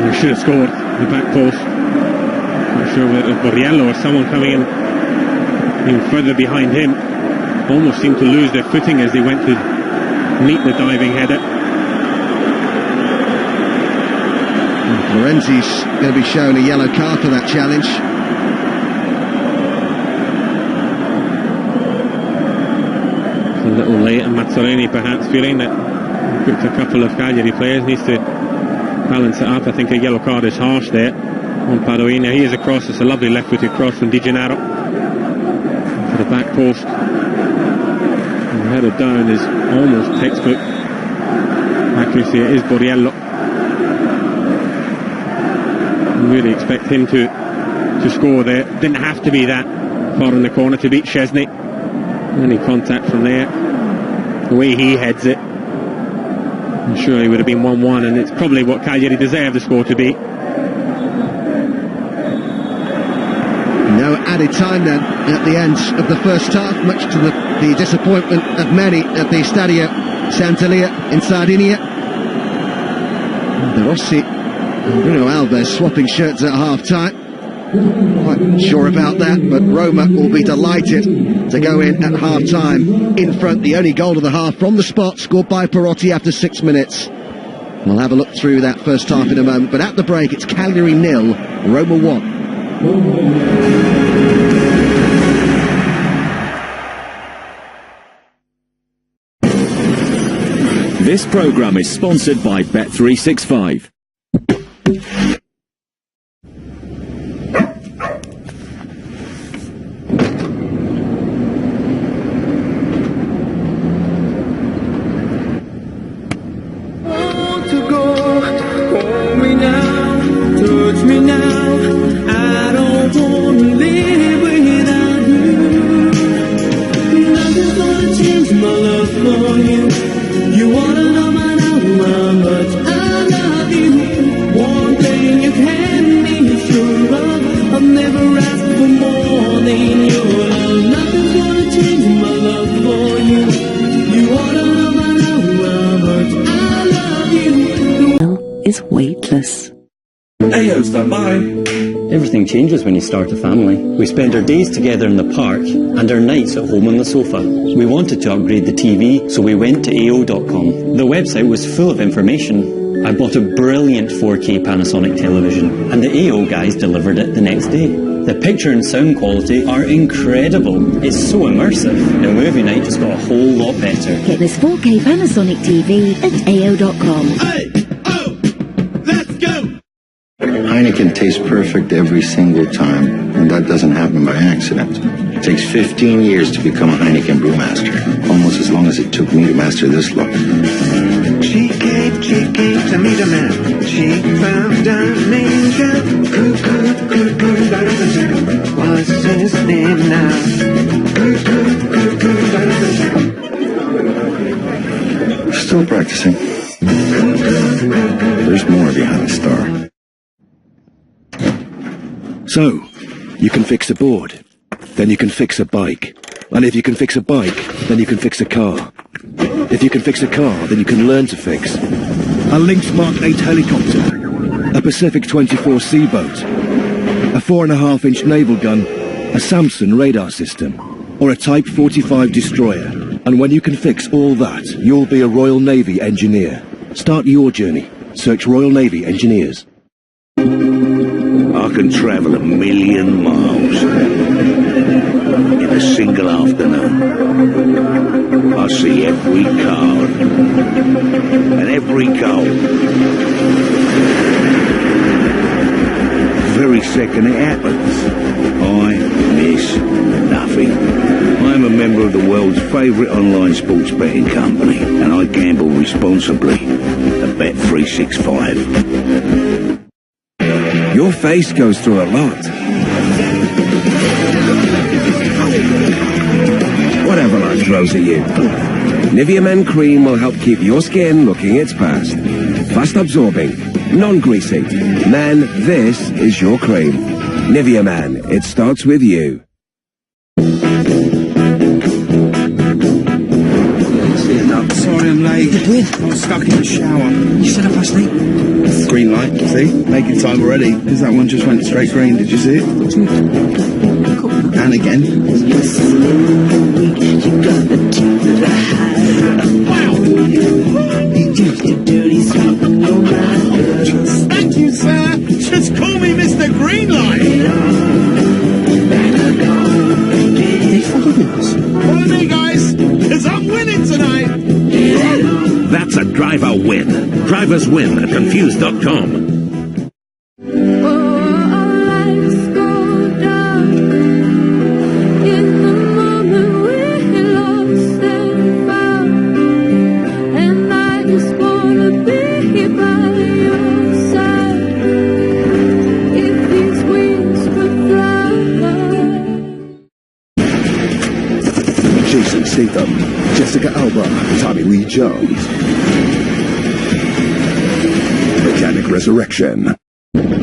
He should have scored the back post. Not sure whether it was Borriello or someone coming in further behind him. Almost seemed to lose their footing as they went to meet the diving header. Lorenzi's going to be shown a yellow card for that challenge. A little late, and Mazzolini perhaps feeling that picked a couple of Cagliari players, needs to balance it up. I think a yellow card is harsh there on Padoina. He is a cross, it's a lovely left-footed cross from Di Gennaro to the back post. And the header down is almost textbook accuracy. It is Borriello. Really expect him to score there. Didn't have to be that far in the corner to beat Szczesny. Any contact from there, the way he heads it, I'm sure he would have been 1-1, and it's probably what Cagliari deserved the score to be. No added time then at the end of the first half, much to the disappointment of many at the Stadio Sant'Elia in Sardinia. De Rossi and Bruno Alves swapping shirts at half-time. Quite sure about that, but Roma will be delighted to go in at half-time in front. The only goal of the half from the spot, scored by Perotti after 6 minutes. We'll have a look through that first half in a moment, but at the break it's Cagliari 0, Roma 1. This programme is sponsored by Bet365. Is weightless. Ayo's done mine. Everything changes when you start a family. We spend our days together in the park and our nights at home on the sofa. We wanted to upgrade the TV, so we went to AO.com. The website was full of information. I bought a brilliant 4K Panasonic television, and the AO guys delivered it the next day. The picture and sound quality are incredible. It's so immersive. The movie night just got a whole lot better. Get this 4K Panasonic TV at AO.com. Hey! Oh! Let's go! Heineken tastes perfect every single time, and that doesn't happen by accident. It takes 15 years to become a Heineken brewmaster, almost as long as it took me to master this look. She came to meet a man. She found an angel. What's his name now? Still practicing. There's more behind the star. So, you can fix a board, then you can fix a bike. And if you can fix a bike, then you can fix a car. If you can fix a car, then you can learn to fix a Lynx Mark 8 helicopter, a Pacific 24C boat, a 4.5-inch naval gun, a Samson radar system, or a Type 45 destroyer. And when you can fix all that, you'll be a Royal Navy engineer. Start your journey. Search Royal Navy Engineers. I can travel 1,000,000 miles in a single afternoon. I see every card and every goal. Very second it happens, I miss nothing. I am a member of the world's favourite online sports betting company, and I gamble responsibly at Bet365. Your face goes through a lot. Whatever life throws at you. Nivea Men Cream will help keep your skin looking its best. Fast absorbing, non-greasy. Men, this is your cream. Nivea Man, it starts with you. Sorry I'm late. What are you doing? I was stuck in the shower. You set up last night? Green light, see? Making time already, because that one just went straight green. Did you see it? And again. Wow! Thank you, sir. That's a driver win. Drivers win at confused.com. Jason Statham, Jessica Alba, Tommy Lee Jones. Mechanic Resurrection.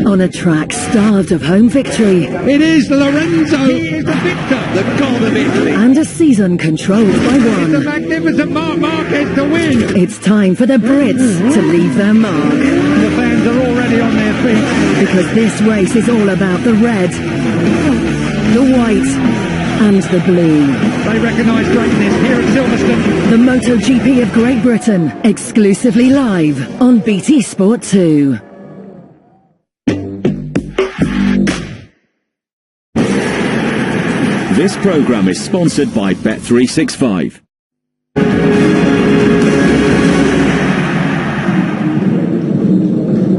On a track starved of home victory. It is Lorenzo. He is the victor. The god of Italy. And a season controlled by one. It's a magnificent Marc Marquez to win. It's time for the Brits to leave their mark. The fans are already on their feet. Because this race is all about the red, the white, and the blue. They recognise greatness here at Silverstone. The MotoGP of Great Britain, exclusively live on BT Sport 2. This programme is sponsored by Bet365.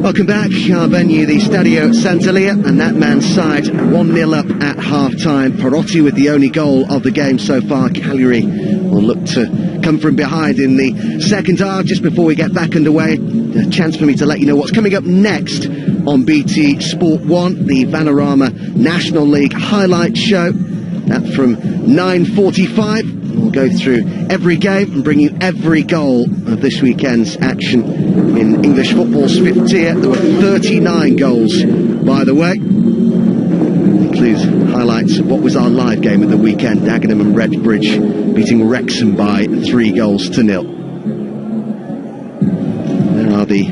Welcome back. Our venue, the Stadio Sant'Elia, and that man's side 1-0 up at half-time. Perotti with the only goal of the game so far. Cagliari will look to come from behind in the second half. Just before we get back underway, a chance for me to let you know what's coming up next on BT Sport 1, the Vanarama National League highlight show. That from 9:45. We'll go through every game and bring you every goal of this weekend's action in English football's fifth tier. There were 39 goals, by the way. Includes highlights of what was our live game at the weekend. Dagenham and Redbridge beating Wrexham by 3-0. There are the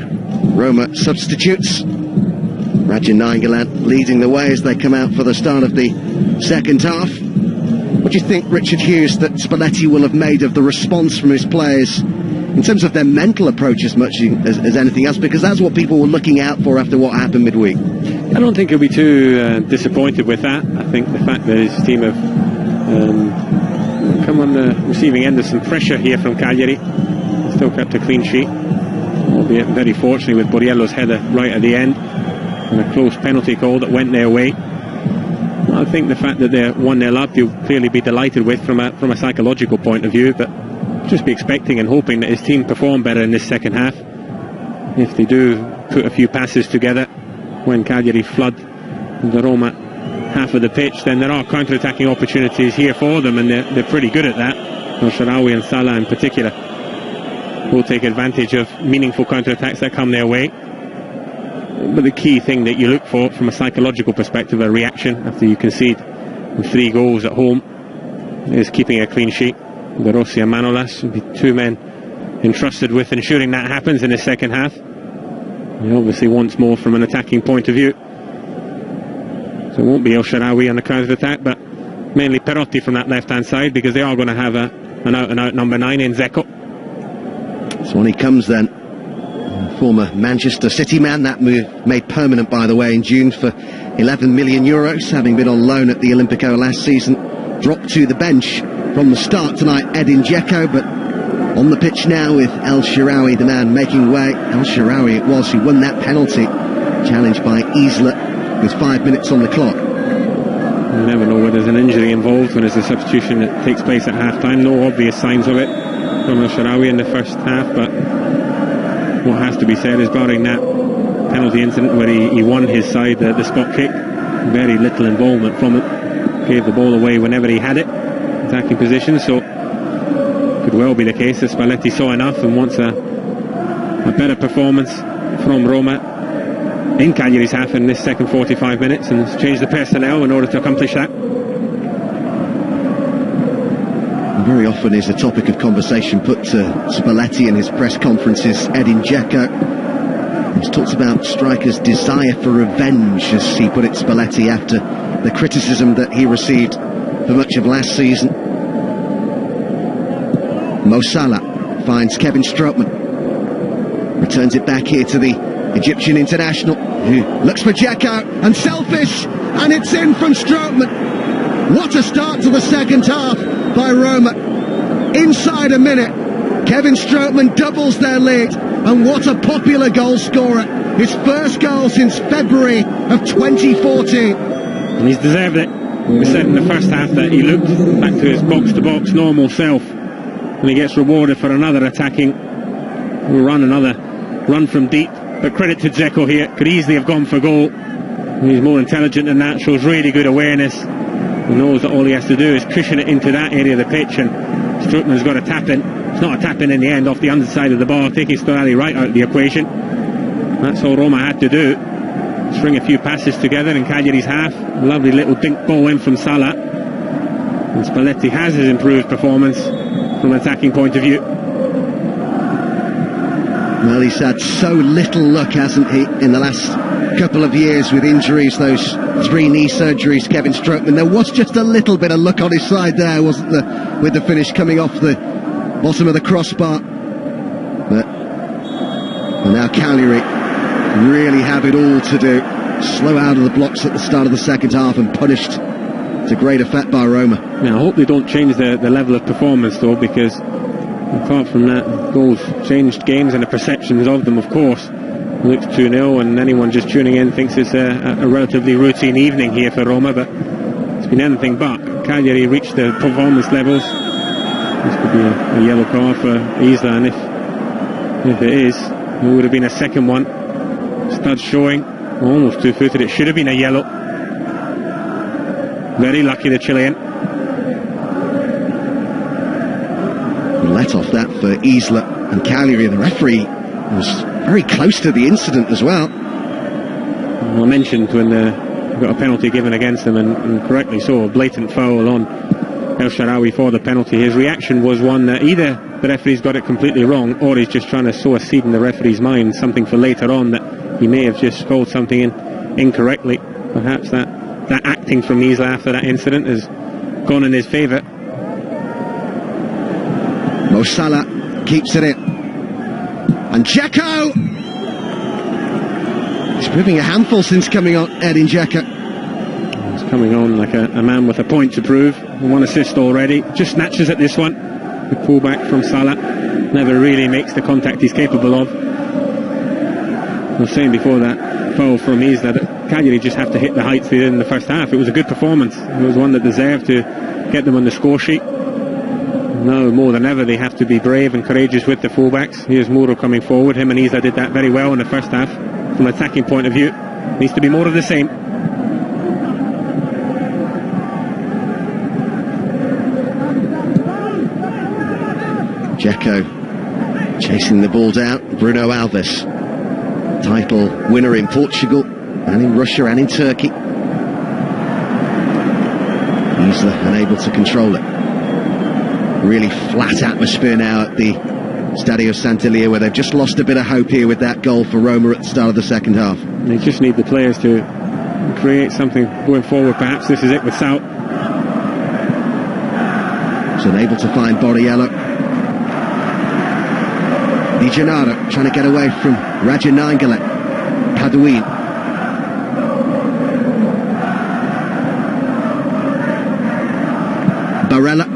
Roma substitutes. Raja Nainggolan leading the way as they come out for the start of the second half. What do you think, Richard Hughes, that Spalletti will have made of the response from his players in terms of their mental approach as much as anything else? Because that's what people were looking out for after what happened midweek. I don't think he'll be too disappointed with that. I think the fact that his team have come on the receiving end of some pressure here from Cagliari, still kept a clean sheet, albeit very fortunately with Borriello's header right at the end and a close penalty call that went their way. I think the fact that they're 1-0 up, you'll clearly be delighted with from a psychological point of view, but just be expecting and hoping that his team perform better in this second half. If they do put a few passes together when Cagliari flood the Roma half of the pitch, then there are counter-attacking opportunities here for them, and they're pretty good at that. El Shaarawy and Salah in particular will take advantage of meaningful counter-attacks that come their way. But the key thing that you look for from a psychological perspective, a reaction after you concede 3 goals at home, is keeping a clean sheet. De Rossi and Manolas will be 2 men entrusted with ensuring that happens in the second half. He obviously wants more from an attacking point of view. So it won't be El Shaarawy on the counter-attack, but mainly Perotti from that left-hand side, because they are going to have an out-and-out number 9 in Dzeko. So on he comes then. Former Manchester City man, that move made permanent, by the way, in June for €11 million, having been on loan at the Olympico last season. Dropped to the bench from the start tonight, Edin Dzeko, but on the pitch now with El Shaarawy, the man making way. El Shaarawy it was who won that penalty, challenged by Isla with 5 minutes on the clock. You never know where there's an injury involved when there's a substitution that takes place at half-time. No obvious signs of it from El Shaarawy in the first half, but what has to be said is, barring that penalty incident where he won his side the spot kick, very little involvement from it. Gave the ball away whenever he had it, attacking position, so could well be the case that Spalletti saw enough and wants a better performance from Roma in Cagliari's half in this second 45 minutes, and has changed the personnel in order to accomplish that. Very often is a topic of conversation put to Spalletti in his press conferences. Edin Dzeko, he's talked about strikers' desire for revenge, as he put it, Spalletti, after the criticism that he received for much of last season. Mo Salah finds Kevin Strootman, returns it back here to the Egyptian international, who looks for Dzeko, and selfish, and it's in from Strootman. What a start to the second half by Roma. Inside a minute, Kevin Strootman doubles their lead, and what a popular goal scorer. His first goal since February of 2014. And he's deserved it. We said in the first half that he looked back to his box-to-box normal self, and he gets rewarded for another attacking run, another run from deep. But credit to Dzeko here, could easily have gone for goal. He's more intelligent than that, shows really good awareness. He knows that all he has to do is cushion it into that area of the pitch, and Strootman's got a tap in. It's not a tap in the end, off the underside of the bar, taking Storari right out of the equation. That's all Roma had to do. String a few passes together in Cagliari's half. A lovely little dink ball in from Salah. And Spalletti has his improved performance from an attacking point of view. Well, he's had so little luck, hasn't he, in the last couple of years with injuries, those 3 knee surgeries, Kevin Strootman. There was just a little bit of luck on his side there, wasn't there, with the finish coming off the bottom of the crossbar. But now Cagliari really have it all to do. Slow out of the blocks at the start of the second half and punished to great effect by Roma. Now, I hope they don't change the level of performance, though, because apart from that, goals changed games and the perceptions of them, of course. It looks 2-0, and anyone just tuning in thinks it's a relatively routine evening here for Roma, but it's been anything but. Cagliari reached the performance levels. This could be a yellow card for Isla, and if it is, it would have been a second one. Studs showing, almost two-footed. It should have been a yellow. Very lucky, the Chilean. Let off that for Isla and Cagliari. The referee was very close to the incident as well. I mentioned when got a penalty given against him, and correctly so, a blatant foul on El Shaarawy for the penalty. His reaction was one that either the referee's got it completely wrong, or he's just trying to sow a seed in the referee's mind, something for later on, that he may have just called something incorrectly. Perhaps that acting from Isla after that incident has gone in his favour. Mo Salah keeps it in, and Dzeko! He's proving a handful since coming on, Edin Dzeko. He's coming on like a man with a point to prove. 1 assist already. Just snatches at this one. The pullback from Salah never really makes the contact he's capable of. I was saying before that foul from Isla that Cagliari just have to hit the heights they did in the first half. It was a good performance. It was one that deserved to get them on the score sheet. Now more than ever they have to be brave and courageous with the fullbacks. Here's Muro coming forward. Him and Isla did that very well in the first half. From an attacking point of view, needs to be more of the same. Dzeko chasing the ball down. Bruno Alves, title winner in Portugal and in Russia and in Turkey. Isla unable to control it. Really flat atmosphere now at the Stadio Sant'Elia, where they've just lost a bit of hope here with that goal for Roma at the start of the second half. They just need the players to create something going forward. Perhaps this is it with Sal. So unable to find Borriello. Di Gennaro trying to get away from Raja Nainggolan. Paduin. Barella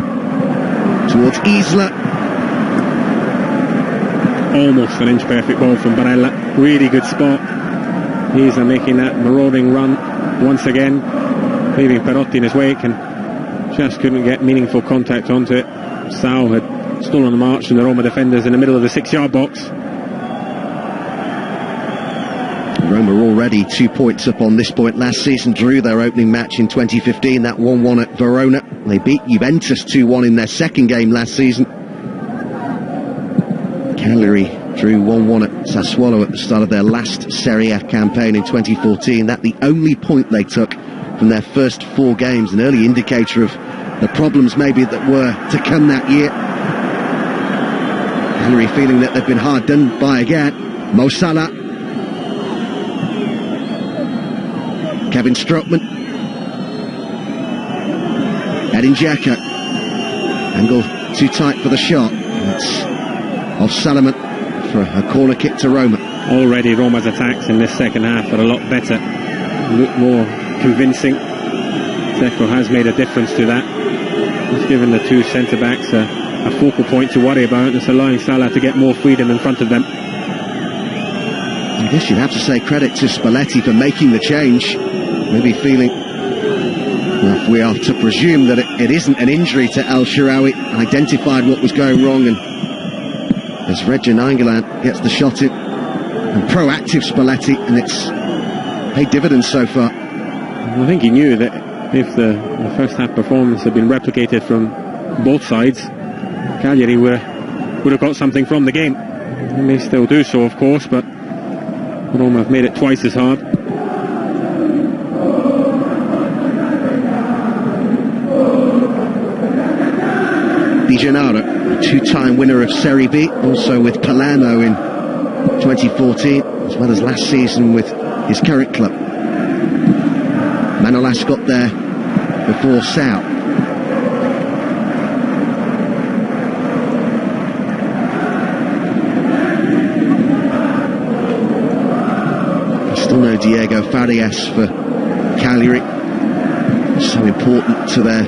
towards Isla. Almost an inch perfect ball from Barella. Really good spot. Isla making that marauding run once again, leaving Perotti in his wake, and just couldn't get meaningful contact onto it. Sal had stolen the march from the Roma defenders in the middle of the 6-yard box. Roma already 2 points up on this point. Last season drew their opening match in 2015, that 1-1 at Verona. They beat Juventus 2-1 in their second game last season. Cagliari drew 1-1 at Sassuolo at the start of their last Serie A campaign in 2014. That the only point they took from their first 4 games, an early indicator of the problems maybe that were to come that year. Cagliari feeling that they've been hard done by again. Mo Salah. Kevin Strootman. Edin Dzeko. Angle too tight for the shot. It's off Salomon for a corner kick to Roma. Already Roma's attacks in this second half are a lot better. Look more convincing. Dzeko has made a difference to that. He's given the 2 centre-backs a a focal point to worry about. It's allowing Salah to get more freedom in front of them. I guess you'd have to say credit to Spalletti for making the change. Maybe feeling, well, if we are to presume that it isn't an injury to El Shaarawy, identified what was going wrong, and as Regin Angeland gets the shot in, and proactive Spalletti, and it's paid dividends so far. I think he knew that if the first half performance had been replicated from both sides, Cagliari would have got something from the game. They may still do so, of course, but Roma have made it twice as hard. Di Gennaro, a two-time winner of Serie B, also with Palermo in 2014, as well as last season with his current club. Manolas got there before Sao. Still no Diego Farias for Cagliari. So important to their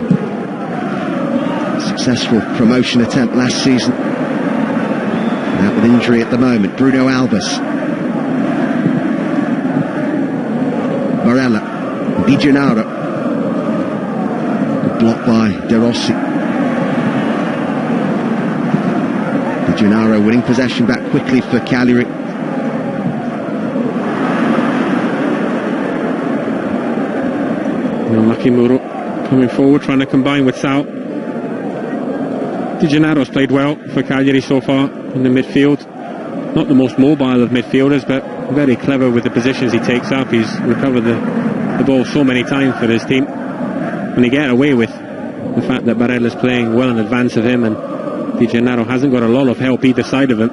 successful promotion attempt last season. Out with injury at the moment. Bruno Alves. Barella. Di Gennaro. Blocked by De Rossi. Di Gennaro winning possession back quickly for Cagliari. Unlucky Muro coming forward, trying to combine with Sao. Di Gennaro's played well for Cagliari so far in the midfield. Not the most mobile of midfielders, but very clever with the positions he takes up. He's recovered the ball so many times for his team. And he get away with the fact that Barella's playing well in advance of him, and Di Gennaro hasn't got a lot of help either side of him.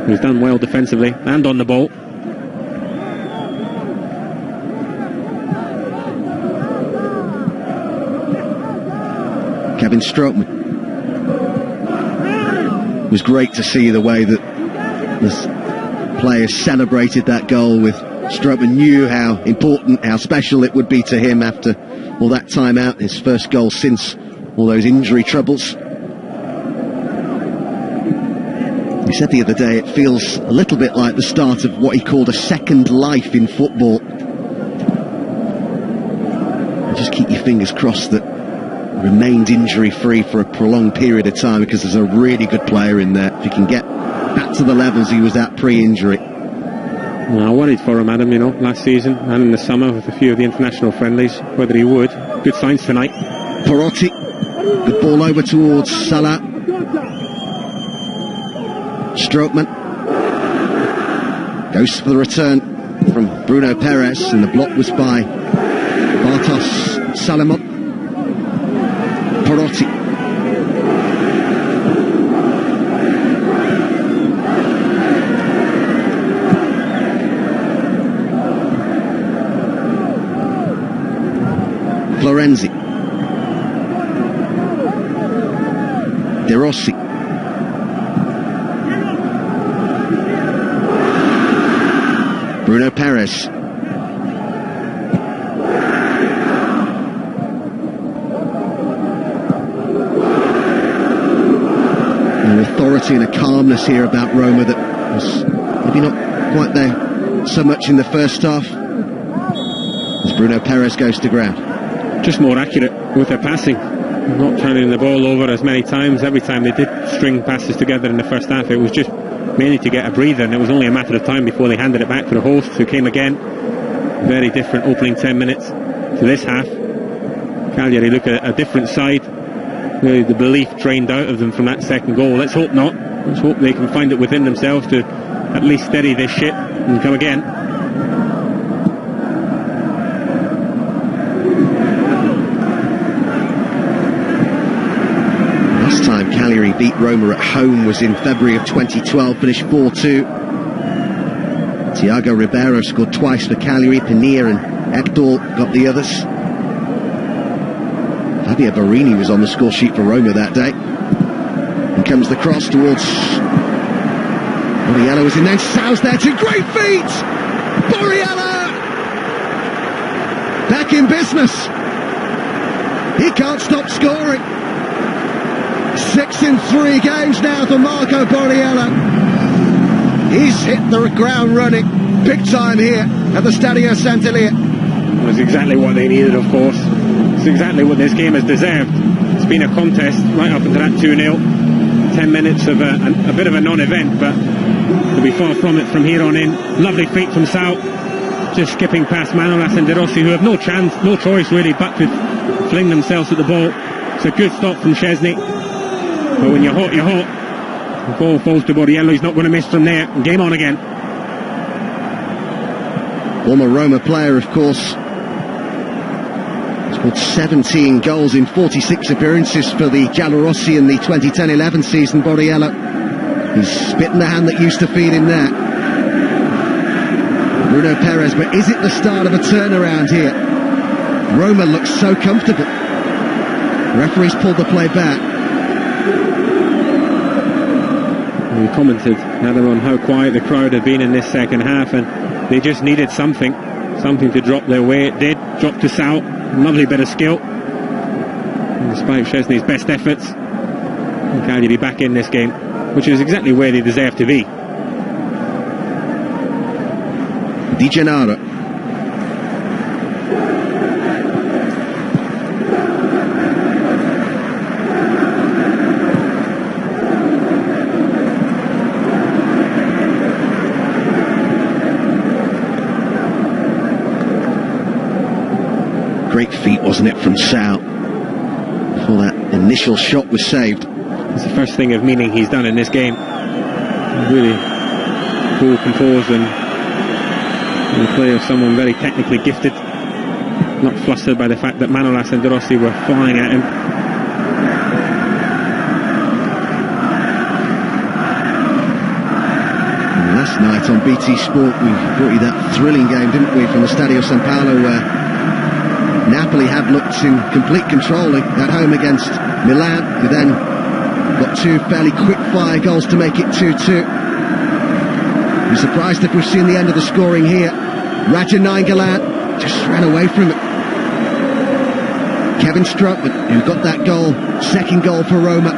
He's done well defensively and on the ball. Kevin Strootman. It was great to see the way that the players celebrated that goal. With Strootman knew how important, how special it would be to him after all that time out, his first goal since all those injury troubles. He said the other day it feels a little bit like the start of what he called a second life in football. And just keep your fingers crossed that remained injury-free for a prolonged period of time, because there's a really good player in there. If he can get back to the levels he was at pre-injury. Well, I worried for him, Adam, last season and in the summer with a few of the international friendlies, whether he would. Good signs tonight. Perotti, good ball over towards Salah. Strootman goes for the return from Bruno Perez, and the block was by Bartosz Salamon. Perotti. Florenzi. De Rossi. Bruno Perez. Authority and a calmness here about Roma that was maybe not quite there so much in the first half, as Bruno Perez goes to ground. Just more accurate with their passing, not turning the ball over as many times. Every time they did string passes together in the first half, it was just mainly to get a breather, and it was only a matter of time before they handed it back to the hosts, who came again. Very different opening 10 minutes to this half. Cagliari look at a different side. Really, the belief drained out of them from that second goal. Let's hope not. Let's hope they can find it within themselves to at least steady this ship and come again. Last time Cagliari beat Roma at home was in February of 2012, finished 4-2. Thiago Ribeiro scored twice for Cagliari. Pinilla and Ekdal got the others. Fabio Borini was on the score sheet for Roma that day. And comes the cross towards Borriello, was in there. Sal's there too. Great feet! Borriello! Back in business. He can't stop scoring. 6 in 3 games now for Marco Borriello. He's hit the ground running big time here at the Stadio Sant'Elia. It was exactly what they needed, of course. It's exactly what this game has deserved. It's been a contest right up into that 2-0. 10 minutes of a bit of a non-event, but to be far from it from here on in. Lovely feet from Sal, just skipping past Manolas and De Rossi, who have no chance, no choice really but to fling themselves at the ball. It's a good stop from Szczesny, but when you're hot, you're hot. The ball falls to Borriello. He's not going to miss from there. Game on again. Former Roma player, of course. He's scored 17 goals in 46 appearances for the Giallorossi in the 2010-11 season, Borriello. He's spit in the hand that used to feed him there. Bruno Perez, but is it the start of a turnaround here? Roma looks so comfortable. Referees pulled the play back. We commented, Adam, on how quiet the crowd had been in this second half, and they just needed something to drop their way. It did. Drop to Sal. Lovely bit of skill. And despite Szczesny's best efforts, Cagliari back in this game, which is exactly where they deserve to be. Di Gennaro. Great feat, wasn't it, from Sal? Before that initial shot was saved. It's the first thing of meaning he's done in this game. Really cool, composed, and the play of someone very technically gifted. Not flustered by the fact that Manolas and De Rossi were flying at him. And last night on BT Sport we brought you that thrilling game, didn't we, from the Stadio San Paolo, where Napoli had looked in complete control at home against Milan, who then got 2 fairly quick-fire goals to make it 2-2. I'm surprised if we've seen the end of the scoring here. Raja Nainggolan just ran away from it. Kevin Strootman, who got that goal, second goal for Roma,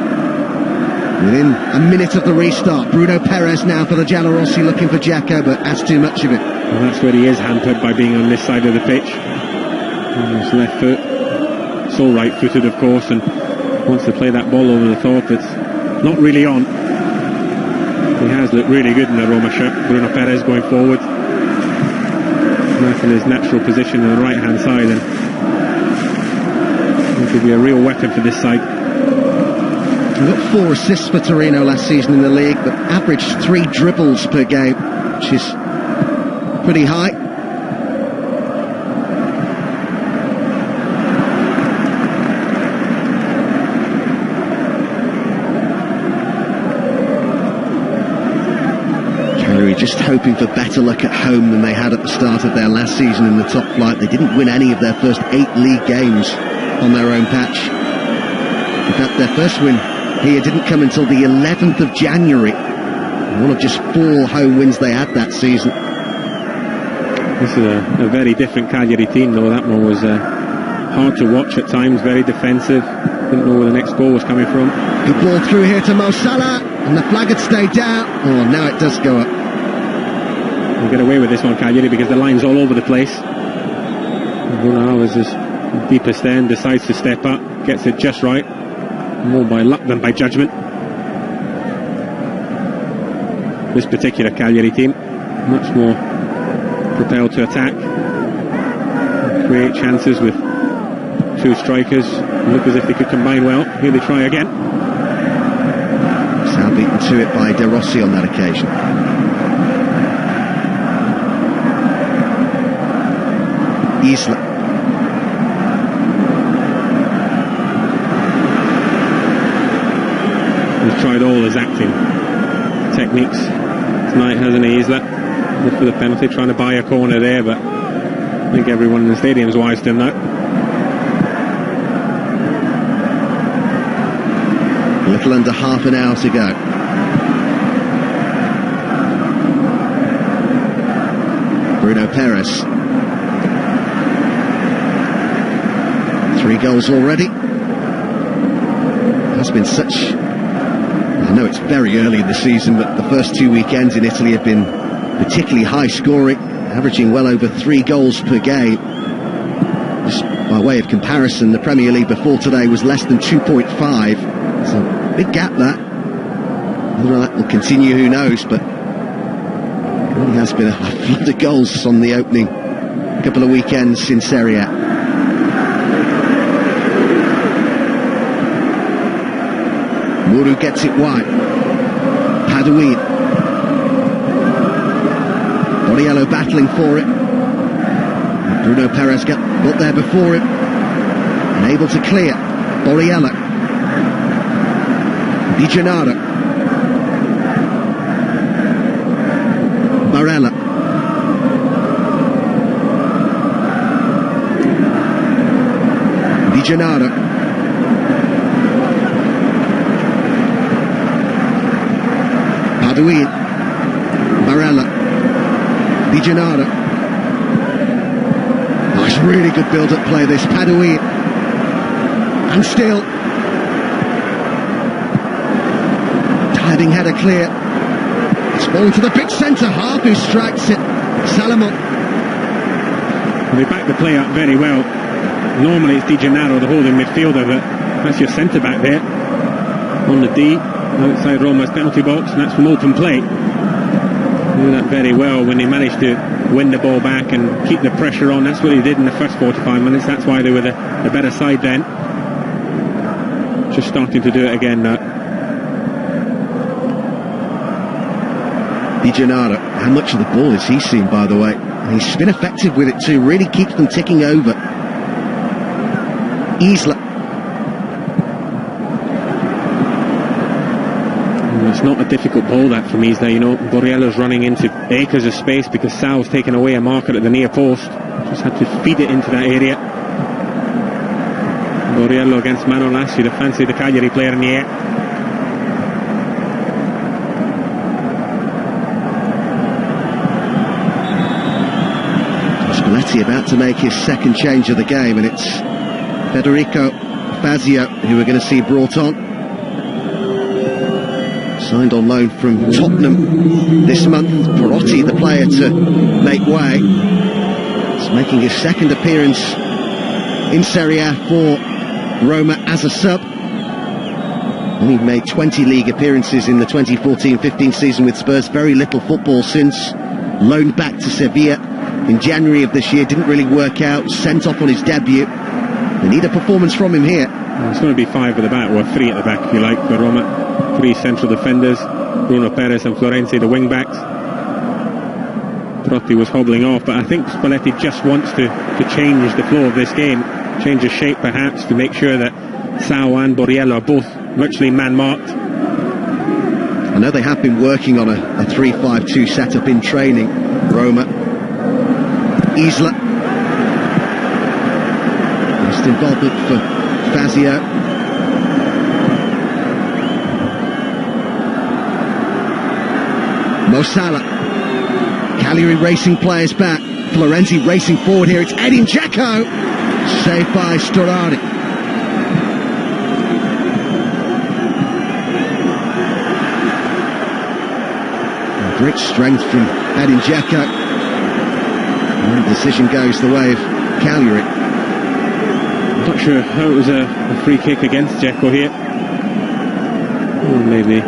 within a minute of the restart. Bruno Perez now for the Giallorossi, looking for Dzeko, but that's too much of it. Well, that's where he is hampered, by being on this side of the pitch. And his left foot, it's all right-footed, of course, and wants to play that ball over the top. It's not really on. He has looked really good in the Roma shirt. Bruno Perez going forward, back in his natural position on the right-hand side, and he could be a real weapon for this side. He got 4 assists for Torino last season in the league, but averaged 3 dribbles per game, which is pretty high. Just hoping for better luck at home than they had at the start of their last season in the top flight. They didn't win any of their first 8 league games on their own patch. In fact, their first win here didn't come until the 11th of January. One of just 4 home wins they had that season. This is a very different Cagliari team, though. That one was hard to watch at times, very defensive. Didn't know where the next goal was coming from. Good ball through here to Mo Salah, and the flag had stayed down. Oh, now it does go up. We'll get away with this one, Cagliari, because the line's all over the place. Bruno is his deepest end, decides to step up, gets it just right. More by luck than by judgment. This particular Cagliari team, much more propelled to attack, create chances with 2 strikers, look as if they could combine well. Here they try again. Sal beaten to it by De Rossi on that occasion. Isla. He's tried all his acting techniques tonight, hasn't he, Isla? Look for the penalty, trying to buy a corner there, but I think everyone in the stadium's wise to him now. A little under half an hour to go. Bruno Perez. 3 goals already. has been such... I know it's very early in the season, but the first 2 weekends in Italy have been particularly high scoring, averaging well over 3 goals per game. Just by way of comparison, the Premier League before today was less than 2.5. So big gap that. Whether that will continue, who knows, but it really has been a flood of goals on the opening couple of weekends in Serie A. Muru gets it wide. Padouin. Borriello battling for it. Bruno Perez got there before him. And able to clear. Borriello. Di Gennaro. Barella. Di Gennaro. Padouin. Barella. Di Gennaro. Oh, it's really good build-up play, this. Padouin. And still. Diving header clear. It's fallen to the big centre half, who strikes it. Salomon. They back the play up very well. Normally it's Di Gennaro, the holding midfielder, but that's your centre-back there. On the D, outside Roma's penalty box, and that's from open play. Do that very well when they managed to win the ball back and keep the pressure on. That's what they did in the first 45 minutes. That's why they were the better side then. Just starting to do it again now. Di Gennaro, how much of the ball has he seen, by the way? And he's been effective with it too, really keeps them ticking over. Isla. It's not a difficult ball that from Isla, you know. Borriello's running into acres of space because Sal's taken away a marker at the near post. Just had to feed it into that area. Borriello against Manolas, you'd have fancied the Cagliari player in the air. Spalletti about to make his second change of the game, and it's Federico Fazio who we're going to see brought on. Signed on loan from Tottenham this month. Perotti, the player to make way. He's making his second appearance in Serie A for Roma as a sub. Only made 20 league appearances in the 2014-15 season with Spurs. Very little football since. Loaned back to Sevilla in January of this year. Didn't really work out. Sent off on his debut. They need a performance from him here. Well, it's going to be 5 at the back, or 3 at the back if you like, for Roma. 3 central defenders, Bruno Perez and Florenzi, the wing-backs. Perotti was hobbling off, but I think Spalletti just wants to change the flow of this game, change the shape perhaps, to make sure that Sao and Borriello are both virtually man-marked. I know they have been working on a 3-5-2 setup in training, Roma. Isla. First involvement for Fazio. Mo Salah. Cagliari racing players back. Florenzi racing forward here. It's Edin Dzeko. Saved by Storari. Great strength from Edin Dzeko. And the decision goes the way of Cagliari. I'm not sure how it was a free kick against Dzeko here. Or maybe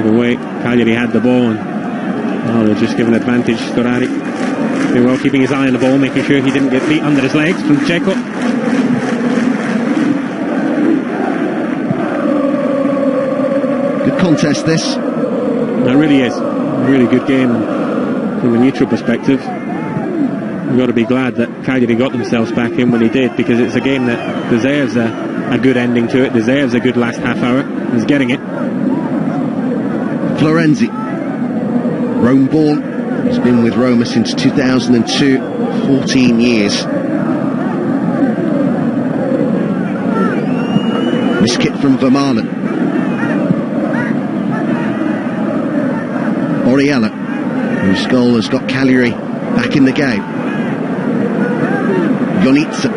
away. Cagliari had the ball and they're just giving advantage Storari. Very well keeping his eye on the ball, making sure he didn't get beat under his legs from Dzeko. Good contest this. It really is. A really good game from a neutral perspective. We've got to be glad that Cagliari got themselves back in when he did, because it's a game that deserves a good ending to it, deserves a good last half hour. He's getting it. Florenzi, Rome born, he's been with Roma since 2002, 14 years. Miskit from Vermaelen. Borriello, whose goal has got Cagliari back in the game. Jonitsa.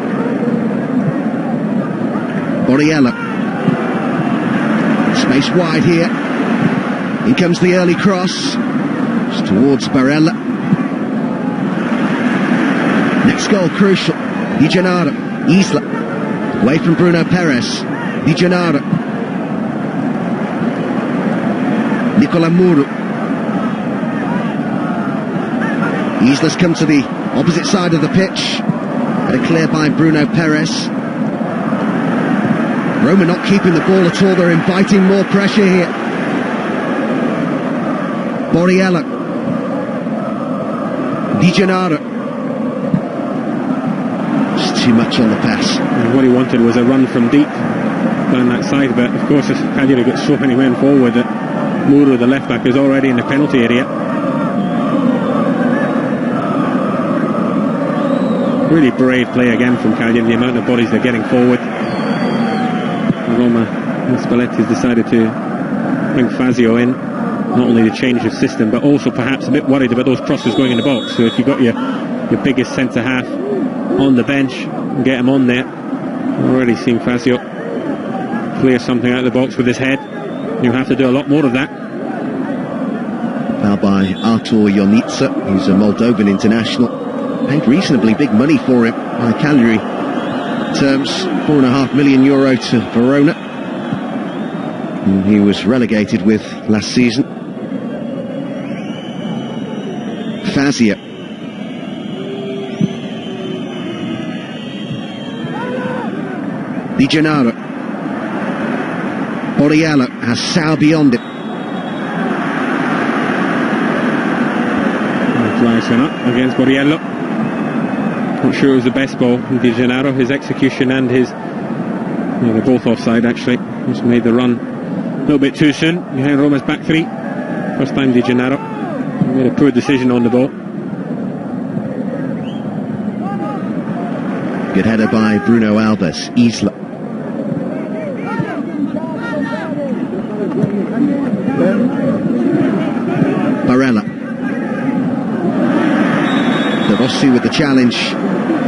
Borriello. Space wide here. In comes the early cross. It's towards Barella. Next goal crucial. Di Gennaro. Isla. Away from Bruno Perez. Di Gennaro. Nicola Muru. Isla's come to the opposite side of the pitch. Had a clear by Bruno Perez. Roma not keeping the ball at all. They're inviting more pressure here. Borriello. Di Gennaro. It's too much on the pass. And what he wanted was a run from deep down that side, but of course Cagliari got so many men forward that Muro, the left back, is already in the penalty area. Really brave play again from Cagliari, the amount of bodies they're getting forward. Roma and Spalletti's decided to bring Fazio in, not only to change the system, but also perhaps a bit worried about those crosses going in the box. So if you've got your biggest centre-half on the bench, and get him on there. Already seen Fazio clear something out of the box with his head. You'll have to do a lot more of that. Foul by Artur Jonitsa, who's a Moldovan international. Paid reasonably big money for him by Cagliari terms, €4.5 million to Verona. And he was relegated with last season. Fazio. Di Gennaro. Borriello has Sau beyond it. Flags went up against Borriello. Not sure it was the best ball. Di Gennaro, his execution and his... they're both offside actually. Just made the run a little bit too soon behind Roma's back three. First time Di Gennaro made a poor decision on the ball. Good header by Bruno Alves. Isla. Barella. De Rossi with the challenge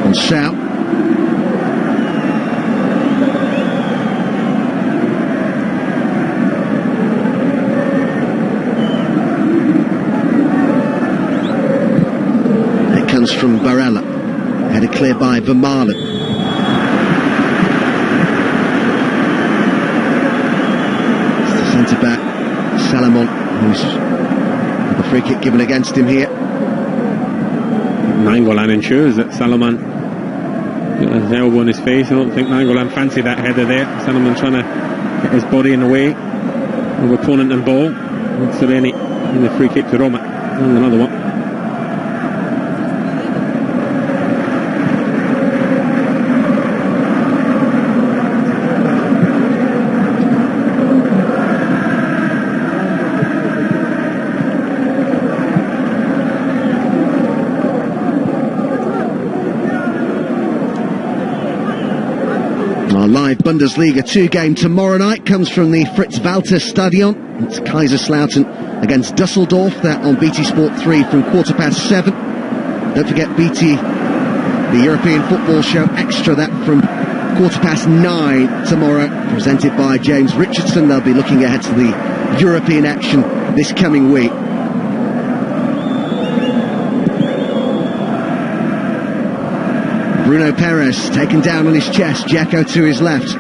on Sau. It comes from Barella. Headed clear by Vermaelen. It's the centre-back, Salomon, who's the free kick given against him here. Nainggolan ensures that Salomon got his elbow in his face. I don't think Nainggolan fancied that header there. Salomon trying to get his body in the way of opponent and ball. And Sereni in the free kick to Roma. And another one. Live Bundesliga 2 game tomorrow night comes from the Fritz-Walter Stadion. It's Kaiserslautern against Dusseldorf. That on BT Sport 3 from 7:15. Don't forget BT, the European Football Show Extra, that from 9:15 tomorrow, presented by James Richardson. They'll be looking ahead to the European action this coming week. Bruno Perez taken down on his chest. Dzeko to his left.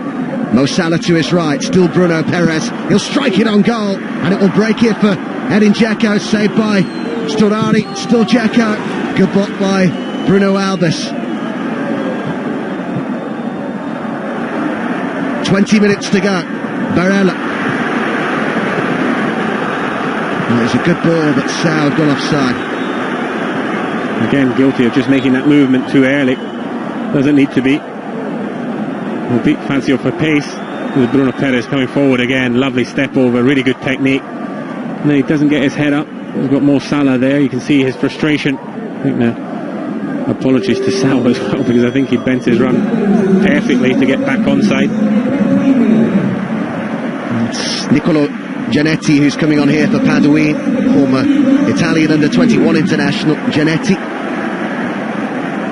Mo Salah to his right. Still Bruno Perez. He'll strike it on goal, and it will break here for Edin Dzeko. Saved by Storari. Still Dzeko. Good block by Bruno Alves. 20 minutes to go. Barella. Well, it's a good ball, but Sau had gone offside. Again, guilty of just making that movement too early. Doesn't need to be. We'll beat Fazio for pace. With Bruno Perez coming forward again. Lovely step over, really good technique. And then he doesn't get his head up. We've got Mo Salah there. You can see his frustration. I think apologies to Sau as well, because I think he bent his run perfectly to get back onside. It's Nicolo Giannetti who's coming on here for Padoue, former Italian under-21 international. Giannetti.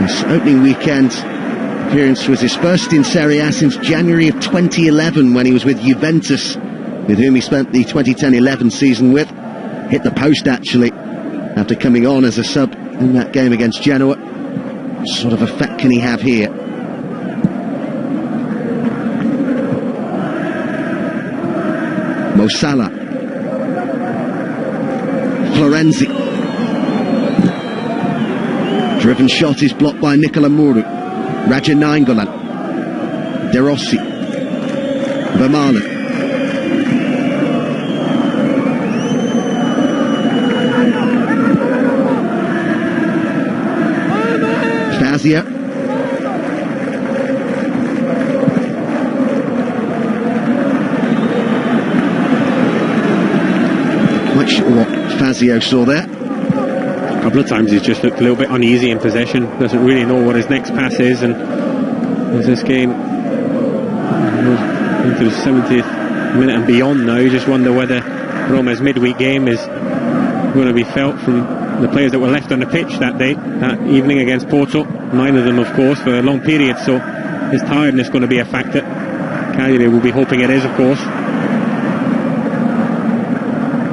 This opening weekend appearance was his first in Serie A since January of 2011, when he was with Juventus with whom he spent the 2010-11 season with. Hit the post, actually, after coming on as a sub in that game against Genoa. What sort of effect can he have here? Mo Salah. Florenzi. Driven shot is blocked by Nicola Muru. Raja Nainggolan. De Rossi. Vermaelen. Fazio. Quite sure what Fazio saw there. A couple of times he's just looked a little bit uneasy in possession, doesn't really know what his next pass is, and as this game goes into the 70th minute and beyond now, you just wonder whether Roma's midweek game is going to be felt from the players that were left on the pitch that evening against Porto. 9 of them, of course, for a long period, so is tiredness going to be a factor? Cagliari will be hoping it is, of course.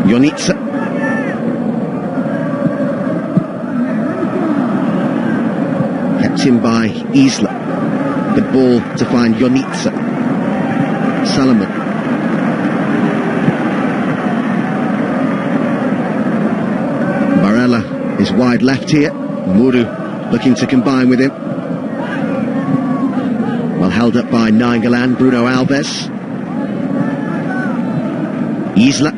Jonitsa. Kept in by Isla. Good ball to find Jonitsa. Salomon. Barella is wide left here. Muru looking to combine with him. Well held up by Nainggolan. Bruno Alves. Isla.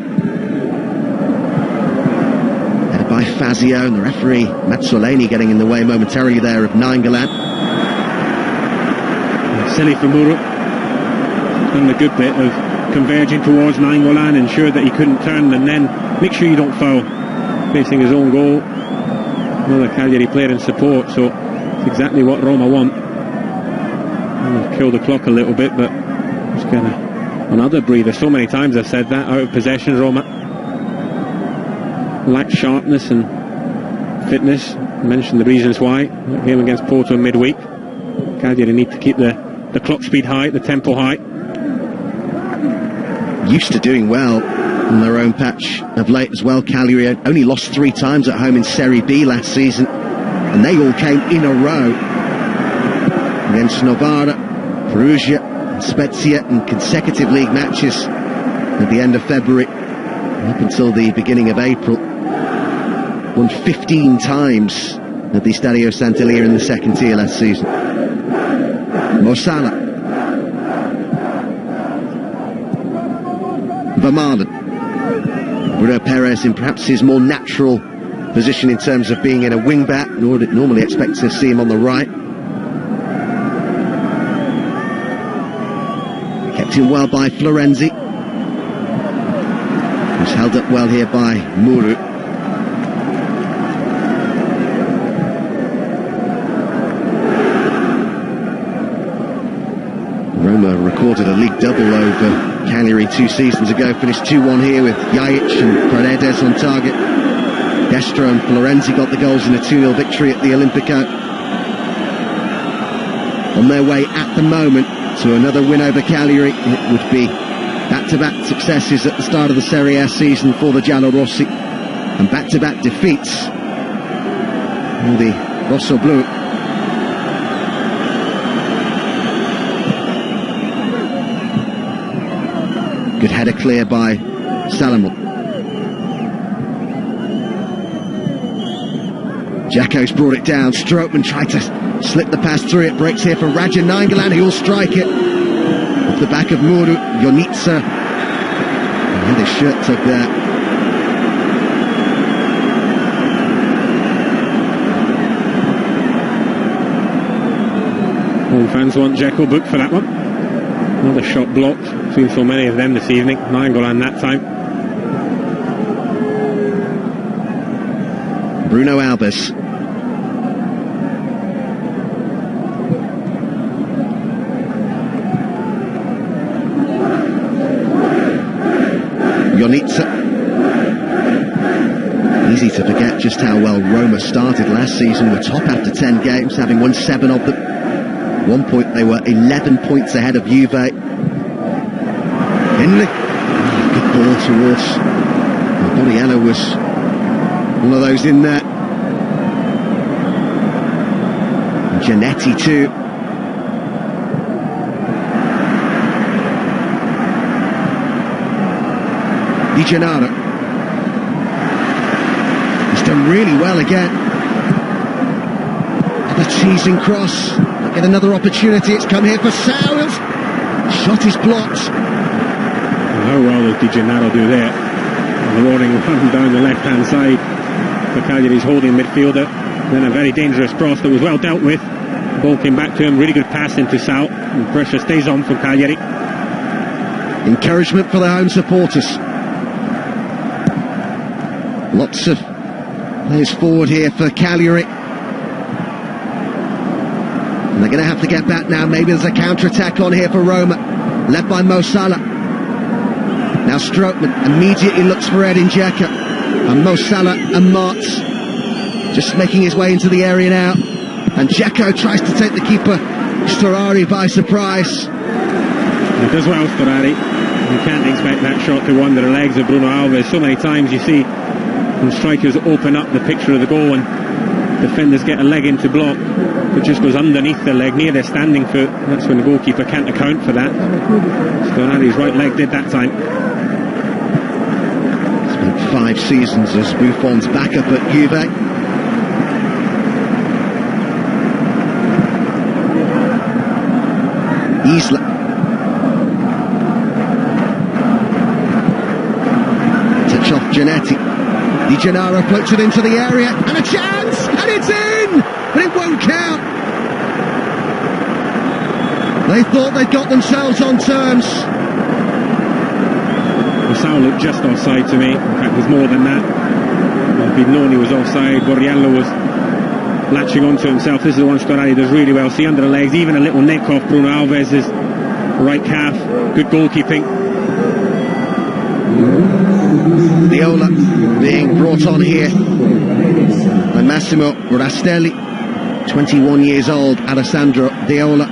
Headed by Fazio, and the referee Mazzoleni getting in the way momentarily there of Nainggolan. Silly for Muru. Done the good bit of converging towards Nainggolan, ensured that he couldn't turn, and then make sure you don't foul. Facing his own goal. Another Cagliari player in support, so it's exactly what Roma want. Kill the clock a little bit, but just get another breather. So many times I've said that, out of possession, Roma lack sharpness and fitness. I mentioned the reasons why. That game against Porto in midweek. Cagliari need to keep the clock speed high, the tempo high. Used to doing well on their own patch of late as well. Cagliari only lost 3 times at home in Serie B last season, and they all came in a row against Novara, Perugia, and Spezia in consecutive league matches at the end of February up until the beginning of April. Won 15 times at the Stadio Sant'Elia in the second tier last season. Mo Salah. Vermaelen. Bruno Perez in perhaps his more natural position in terms of being in a wing-back. Normally expect to see him on the right. Kept in well by Florenzi, who's held up well here by Muru. Roma recorded a league double over Cagliari 2 seasons ago, finished 2-1 here with Jajic and Paredes on target. Destro and Florenzi got the goals in a 2-0 victory at the Olimpico. On their way at the moment to another win over Cagliari. It would be back-to-back successes at the start of the Serie A season for the Giallorossi, and back-to-back defeats for the Rossoblu. Good header clear by Salomon. Jacko's brought it down. Strootman tried to slip the pass through. It breaks here for Raja Nainggolan, who will strike it off the back of Muru. Jonitsa. And his shirt tuck there. Home fans want Dzeko booked for that one. Another shot blocked. Seen so many of them this evening. Nainggolan that time. Bruno Alves. Jonitsa. Easy to forget just how well Roma started last season. Were top after 10 games, having won 7 of them. At one point they were 11 points ahead of Juve. ball towards Borriello was one of those in there. And Giannetti too. Di Gennaro. He's done really well again. The teasing cross. Get another opportunity. It's come here for Sales. Shot is blocked. How well does Di Gennaro do there? The rolling run down the left-hand side for Cagliari's holding midfielder. Then a very dangerous cross that was well dealt with. The ball came back to him. Really good pass into Sal. And pressure stays on from Cagliari. Encouragement for their home supporters. Lots of players forward here for Cagliari. And they're going to have to get back now. Maybe there's a counter-attack on here for Roma, led by Mo Salah. Now Strootman immediately looks for Edin Dzeko. And Mo Salah and Martz just making his way into the area now. And Dzeko tries to take the keeper, Storari, by surprise. It does well, Storari. You can't expect that shot to wander the legs of Bruno Alves. So many times you see when strikers open up the picture of the goal and defenders get a leg into block, it just goes underneath their leg, near their standing foot. That's when the goalkeeper can't account for that. Storari's right leg did that time. Spent 5 seasons as Buffon's backup at Juve. Isla. Touch off Giannetti. Di Gennaro puts it into the area, and a chance, and it's in, but it won't count. They thought they'd got themselves on terms. The sound looked just offside to me. In fact, it was more than that. If he'd known he was offside, Borriello was latching onto himself. This is the one Storari does really well. See under the legs, even a little nick off Bruno Alves' right calf. Good goalkeeping. Viola being brought on here by Massimo Rastelli. 21 years old, Alessandro Viola.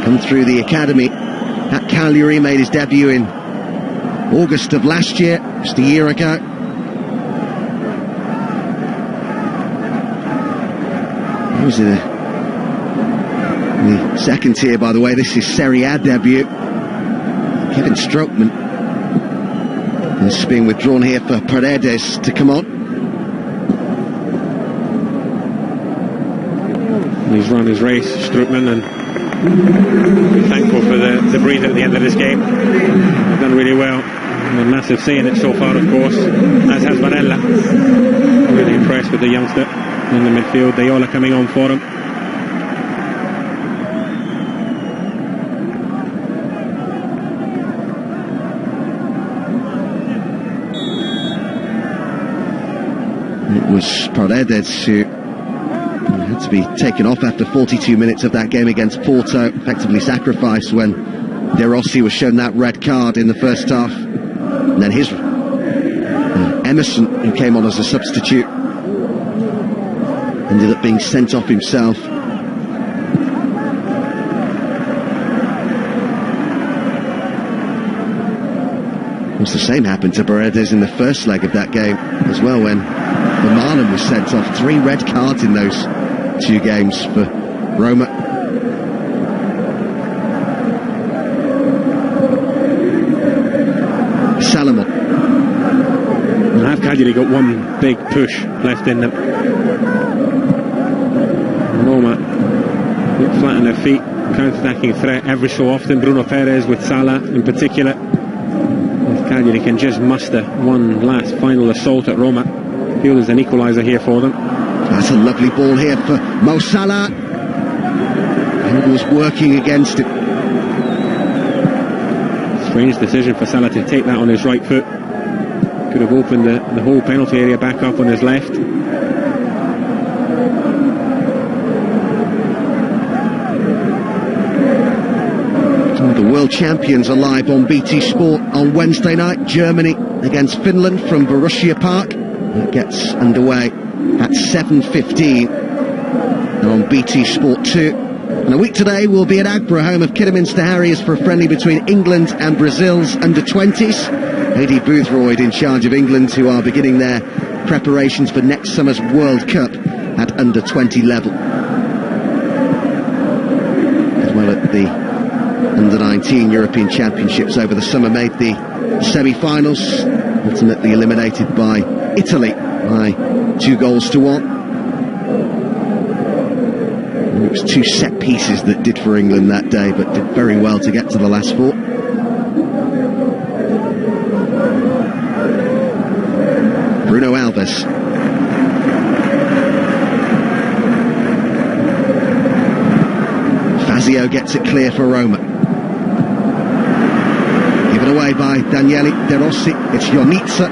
Come through the academy at Cagliari, made his debut in August of last year, just a year ago. He was in the second tier, by the way. This is Serie A debut. Kevin Strootman is being withdrawn here for Paredes to come on. He's run his race, Strootman, and thankful for the breather at the end of this game. They've done really well. A massive say in it so far, of course, as has Barella. Really impressed with the youngster in the midfield. Deola coming on for him. It was Paredes who had to be taken off after 42 minutes of that game against Porto, effectively sacrificed when De Rossi was shown that red card in the first half. And then his Emerson, who came on as a substitute, ended up being sent off himself. Of course, the same happened to Paredes in the first leg of that game as well, when Vermaelen was sent off. 3 red cards in those 2 games for Roma. Salomon. And have Cagliari got one big push left in them. Roma look flat on their feet, counter-attacking threat every so often. Bruno Perez with Salah in particular. If Cagliari can just muster one last final assault at Roma, feel there's an equaliser here for them. That's a lovely ball here for Mo Salah. And it was working against it. Strange decision for Salah to take that on his right foot. Could have opened the whole penalty area back up on his left. The world champions are live on BT Sport on Wednesday night. Germany against Finland from Borussia Park. It gets underway at 7:15. And on BT Sport 2, And a week today we'll be at Agbra, home of Kidderminster Harriers, for a friendly between England and Brazil's under-20s. A.D. Boothroyd in charge of England, who are beginning their preparations for next summer's World Cup at under-20 level. As well at the under-19 European Championships over the summer, made the semi-finals, ultimately eliminated by Italy by 2-1. It was 2 set pieces that did for England that day, but did very well to get to the last 4. Bruno Alves. Fazio gets it clear for Roma. Given away by Daniele De Rossi. It's Jonitsa.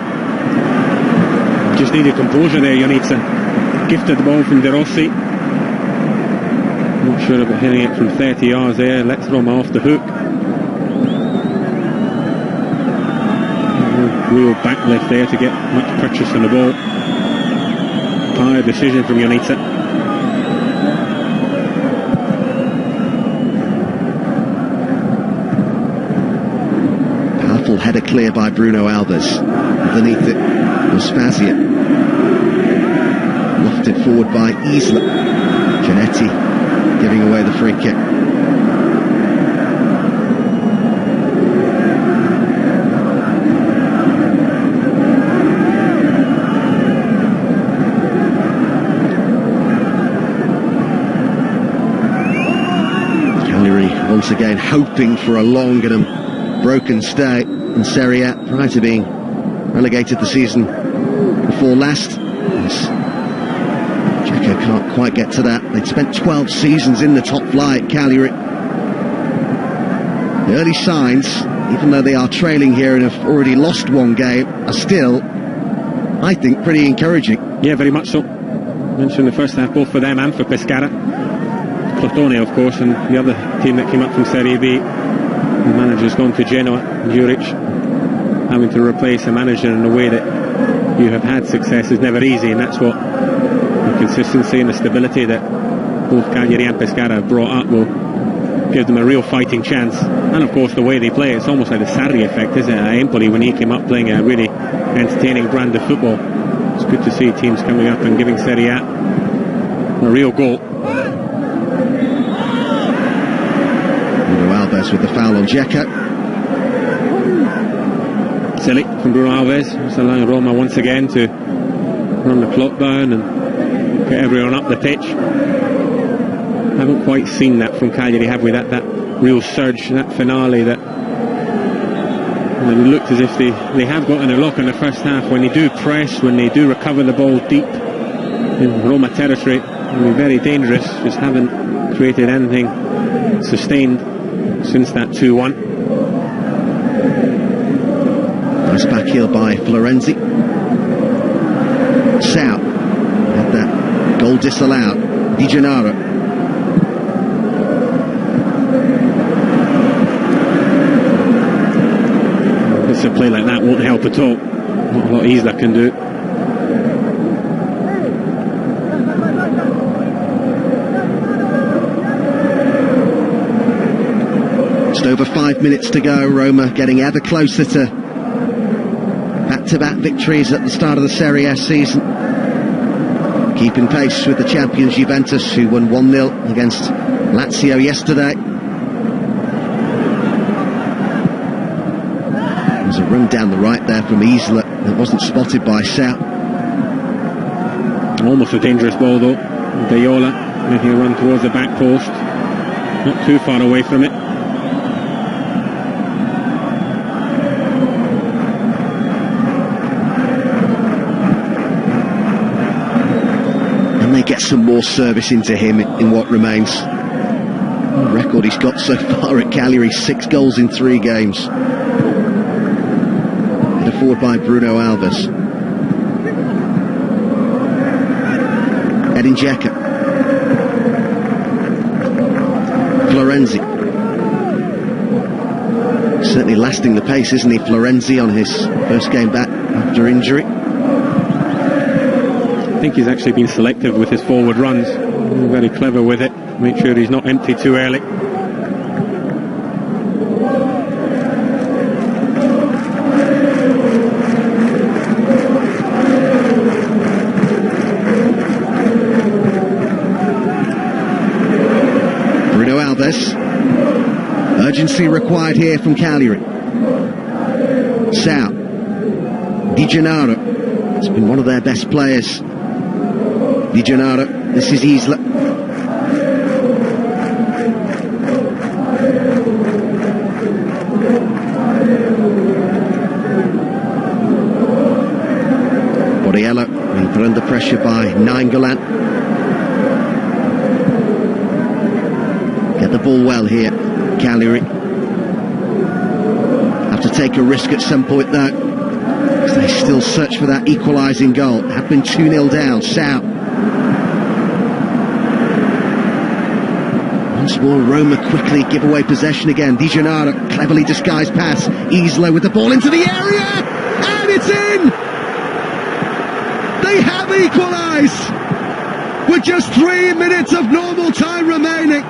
Just needed composure there, Jonitsa. Gifted the ball from De Rossi. Not sure about hitting it from 30 yards there. Let's Roma off the hook. Real backlift there to get much purchase on the ball. Tired decision from Jonitsa. Powerful header clear by Bruno Alves. Underneath it was Spazia. Lofted forward by Isla. Giannetti giving away the free kick. Cagliari once again hoping for a long and broken stay in Serie A prior to being relegated the season before last. Dzeko can't quite get to that. They'd spent 12 seasons in the top flight, Cagliari. The early signs, even though they are trailing here and have already lost 1 game, are still, I think, pretty encouraging. Yeah, very much so. Mentioned the first half both for them and for Pescara. Crotone, of course, and the other team that came up from Serie B. The manager's gone to Genoa, Juric. Having to replace a manager in a way that you have had success is never easy, and that's what the consistency and the stability that both Cagliari and Pescara have brought up will give them a real fighting chance. And of course the way they play, it's almost like the Sarri effect, isn't it? Empoli, when he came up playing a really entertaining brand of football. It's good to see teams coming up and giving Serie A a real goal. Bruno Alves with the foul on Dzeko. Silly from Bruno Alves. It's allowing Roma once again to run the clock down and get everyone up the pitch. Haven't quite seen that from Cagliari, have we? That real surge, that finale that it looked as if they have gotten a lock in the first half. When they do press, when they do recover the ball deep in Roma territory, it'll be very dangerous. Just haven't created anything sustained since that 2-1. Nice back heel by Florenzi. Sau had that goal disallowed. Di Gennaro. A play like that won't help at all. Not a lot Isla can do. Just over 5 minutes to go. Roma getting ever closer to back-to-back victories at the start of the Serie A season. Keeping pace with the champions Juventus, who won 1-0 against Lazio yesterday. There's a run down the right there from Isla that wasn't spotted by Sau. Almost a dangerous ball though. Deiola making a run towards the back post. Not too far away from it. And they get some more service into him in what remains. The record he's got so far at Cagliari, 6 goals in 3 games. Forward by Bruno Alves. Edin Dzeko. Florenzi. Certainly lasting the pace, isn't he, Florenzi, on his first game back after injury? I think he's actually been selective with his forward runs. Very clever with it. Make sure he's not empty too early. Bruno Alves. Urgency required here from Cagliari. Sal. Di Gennaro. It's been one of their best players. Di Gennaro. This is Isla. Borriello being put under pressure by Nainggolan. Get the ball well here, Cagliari. Have to take a risk at some point though, as they still search for that equalising goal. Have been 2-0 down. Sal. Once more, Roma quickly give away possession again. Di Gennaro, cleverly disguised pass. Isla with the ball into the area, and it's in! They have equalised with just 3 minutes of normal time remaining.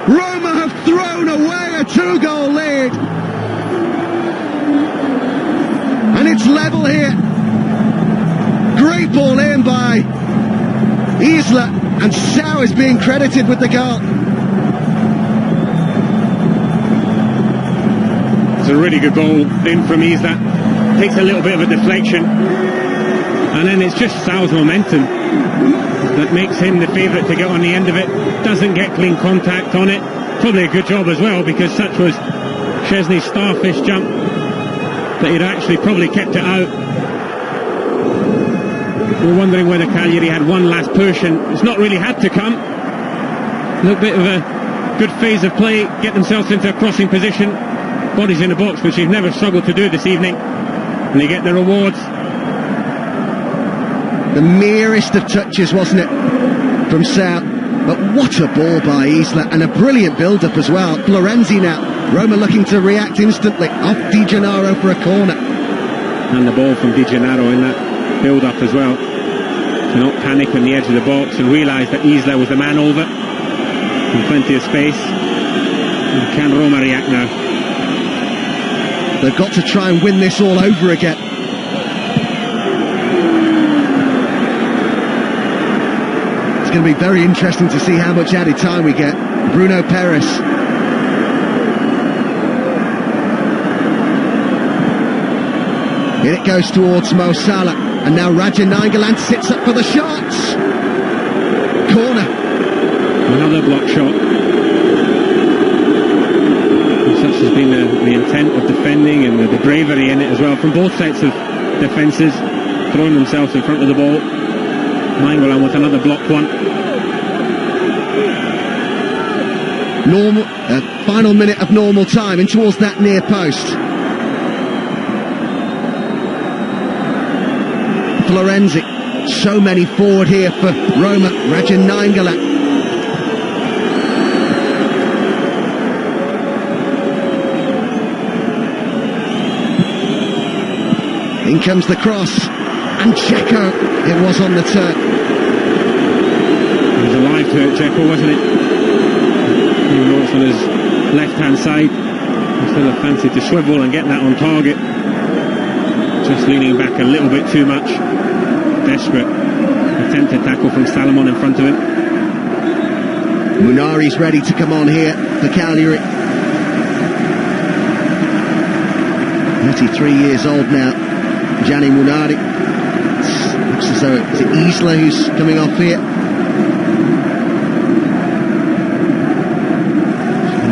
Roma have thrown away a 2-goal lead. And it's level here. Great ball in by Isla, and Sau is being credited with the goal. It's a really good goal in from Isla. Takes a little bit of a deflection, and then it's just Sau's momentum that makes him the favourite to get on the end of it. Doesn't get clean contact on it. Probably a good job as well, because such was Szczesny's starfish jump that he'd actually probably kept it out. We're wondering whether Cagliari had one last push, and it's not really had to come. A little bit of a good phase of play, get themselves into a crossing position, bodies in the box, which they've never struggled to do this evening, and they get the rewards. The merest of touches, wasn't it, from Sau? But what a ball by Isla, and a brilliant build-up as well. Florenzi now, Roma looking to react instantly, off Di Gennaro for a corner. And the ball from Di Gennaro in that build-up as well. To not panic on the edge of the box and realise that Isla was the man over. And plenty of space. And can Roma react now? They've got to try and win this all over again. It's going to be very interesting to see how much added time we get. Bruno Perez. In it goes towards Mo Salah, and now Raja Nainggolan sits up for the shots. Corner. Another block shot. And such has been the intent of defending, and the bravery in it as well from both sets of defences, throwing themselves in front of the ball. Nainggolan with another blocked one. Final minute of normal time, in towards that near post. Florenzi, so many forward here for Roma. Raja Nainggolan. In comes the cross, and Checo, it was on the turn. He was alive to it, Checo, wasn't it? Even though it's on his left-hand side, he still a fancy to swivel and get that on target. Just leaning back a little bit too much. Desperate attempt to tackle from Salomon in front of him. Munari's ready to come on here for Cagliari. 33 years old now, Gianni Munari. Looks as though it's Isla who's coming off here.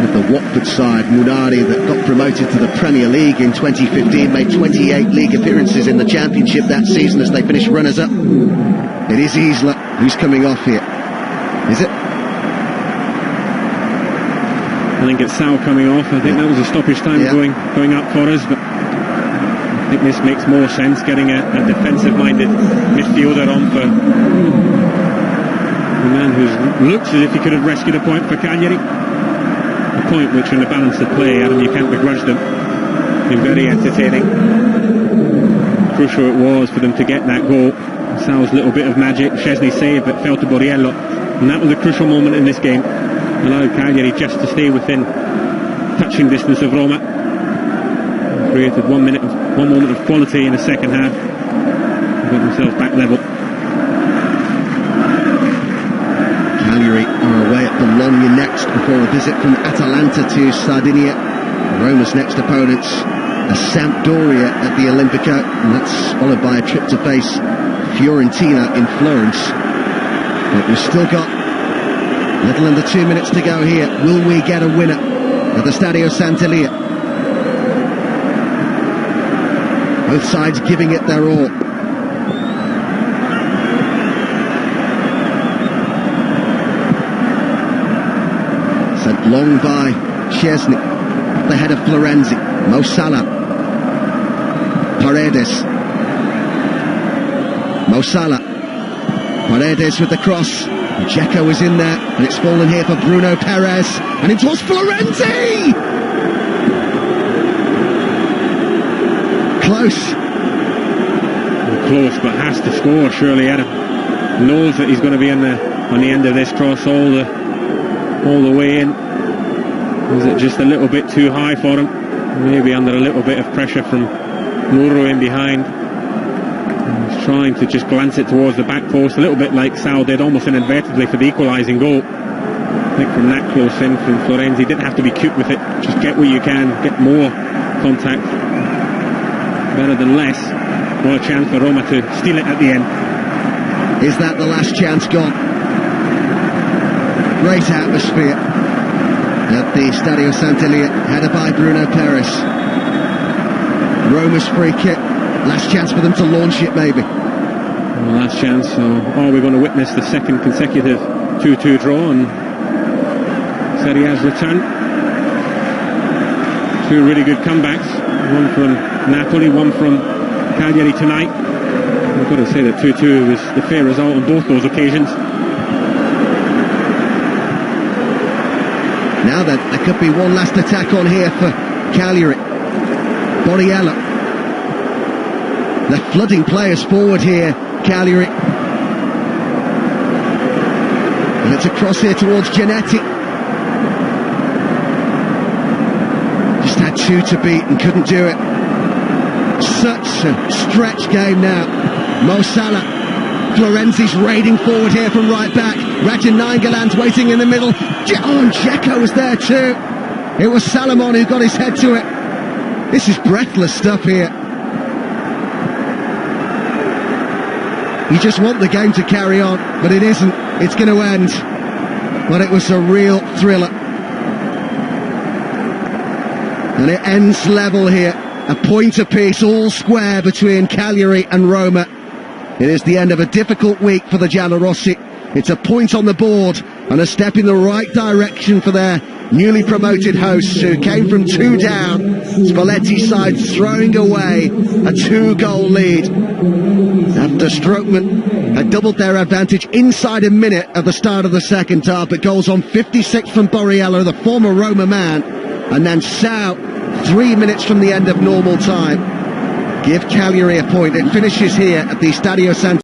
The Watford side, Munari, that got promoted to the Premier League in 2015, made 28 league appearances in the Championship that season as they finished runners-up. It is Isla who's coming off here. Is it? I think it's Sau coming off. I think that was a stoppage time going up for us, but I think this makes more sense, getting a defensive-minded midfielder on for a man who looks as if he could have rescued a point for Cagliari. A point which, in the balance of play, Adam, you can't begrudge them. Been very entertaining. Crucial it was for them to get that goal. Sal's little bit of magic, Szczesny saved, but fell to Borriello. And that was a crucial moment in this game. Allowed Cagliari just to stay within touching distance of Roma. Created one moment of quality in the second half. Got themselves back level. Cagliari are away at Bologna next before a visit from Atalanta to Sardinia. Roma's next opponents are Sampdoria at the Olimpico, and that's followed by a trip to face Fiorentina in Florence. But we've still got a little under 2 minutes to go here. Will we get a winner at the Stadio Sant'Elia? Both sides giving it their all. Sent long by Szczesny. The head of Florenzi. Mo Salah. Paredes. Mo Salah. Paredes with the cross. Dzeko is in there, and it's fallen here for Bruno Perez. And it was Florenzi! Close, but has to score, surely. Adam knows that he's going to be on the end of this cross all the way in. Was it just a little bit too high for him? Maybe under a little bit of pressure from Muro in behind. He's trying to just glance it towards the back post, a little bit like Sal did, almost inadvertently, for the equalising goal. I think from that close in from Florenzi, didn't have to be cute with it. Just get what you can, get more contact. Better than less. What a chance for Roma to steal it at the end. Is that the last chance gone? Great atmosphere at the Stadio Sant'Elia, headed by Bruno Perez. Roma's free kick. Last chance for them to launch it, maybe. Well, last chance. So are we going to witness the second consecutive 2-2 draw and Serie A's return? Two really good comebacks. One from Napoli, one from Cagliari tonight. I've got to say that 2-2 was the fair result on both those occasions. Now then, there could be one last attack on here for Cagliari. Borriello. They're flooding players forward here, Cagliari. And it's a cross here towards Giannetti. Just had two to beat and couldn't do it. Such a stretch game now. Mo Salah. Florenzi's raiding forward here from right back. Rajan Nainggolan's waiting in the middle. And Dzeko was there too. It was Salomon who got his head to it. This is breathless stuff here. You just want the game to carry on, but it isn't. It's going to end. But it was a real thriller. And it ends level here. A point apiece, all square between Cagliari and Roma. It is the end of a difficult week for the Giallorossi. It's a point on the board and a step in the right direction for their newly promoted hosts, who came from 2 down. Spalletti's side throwing away a 2-goal lead after Strootman had doubled their advantage inside a minute at the start of the second half. But goals on 56 from Borriello, the former Roma man, and then Sau 3 minutes from the end of normal time. Give Cagliari a point. It finishes here at the Stadio Sant'Elia.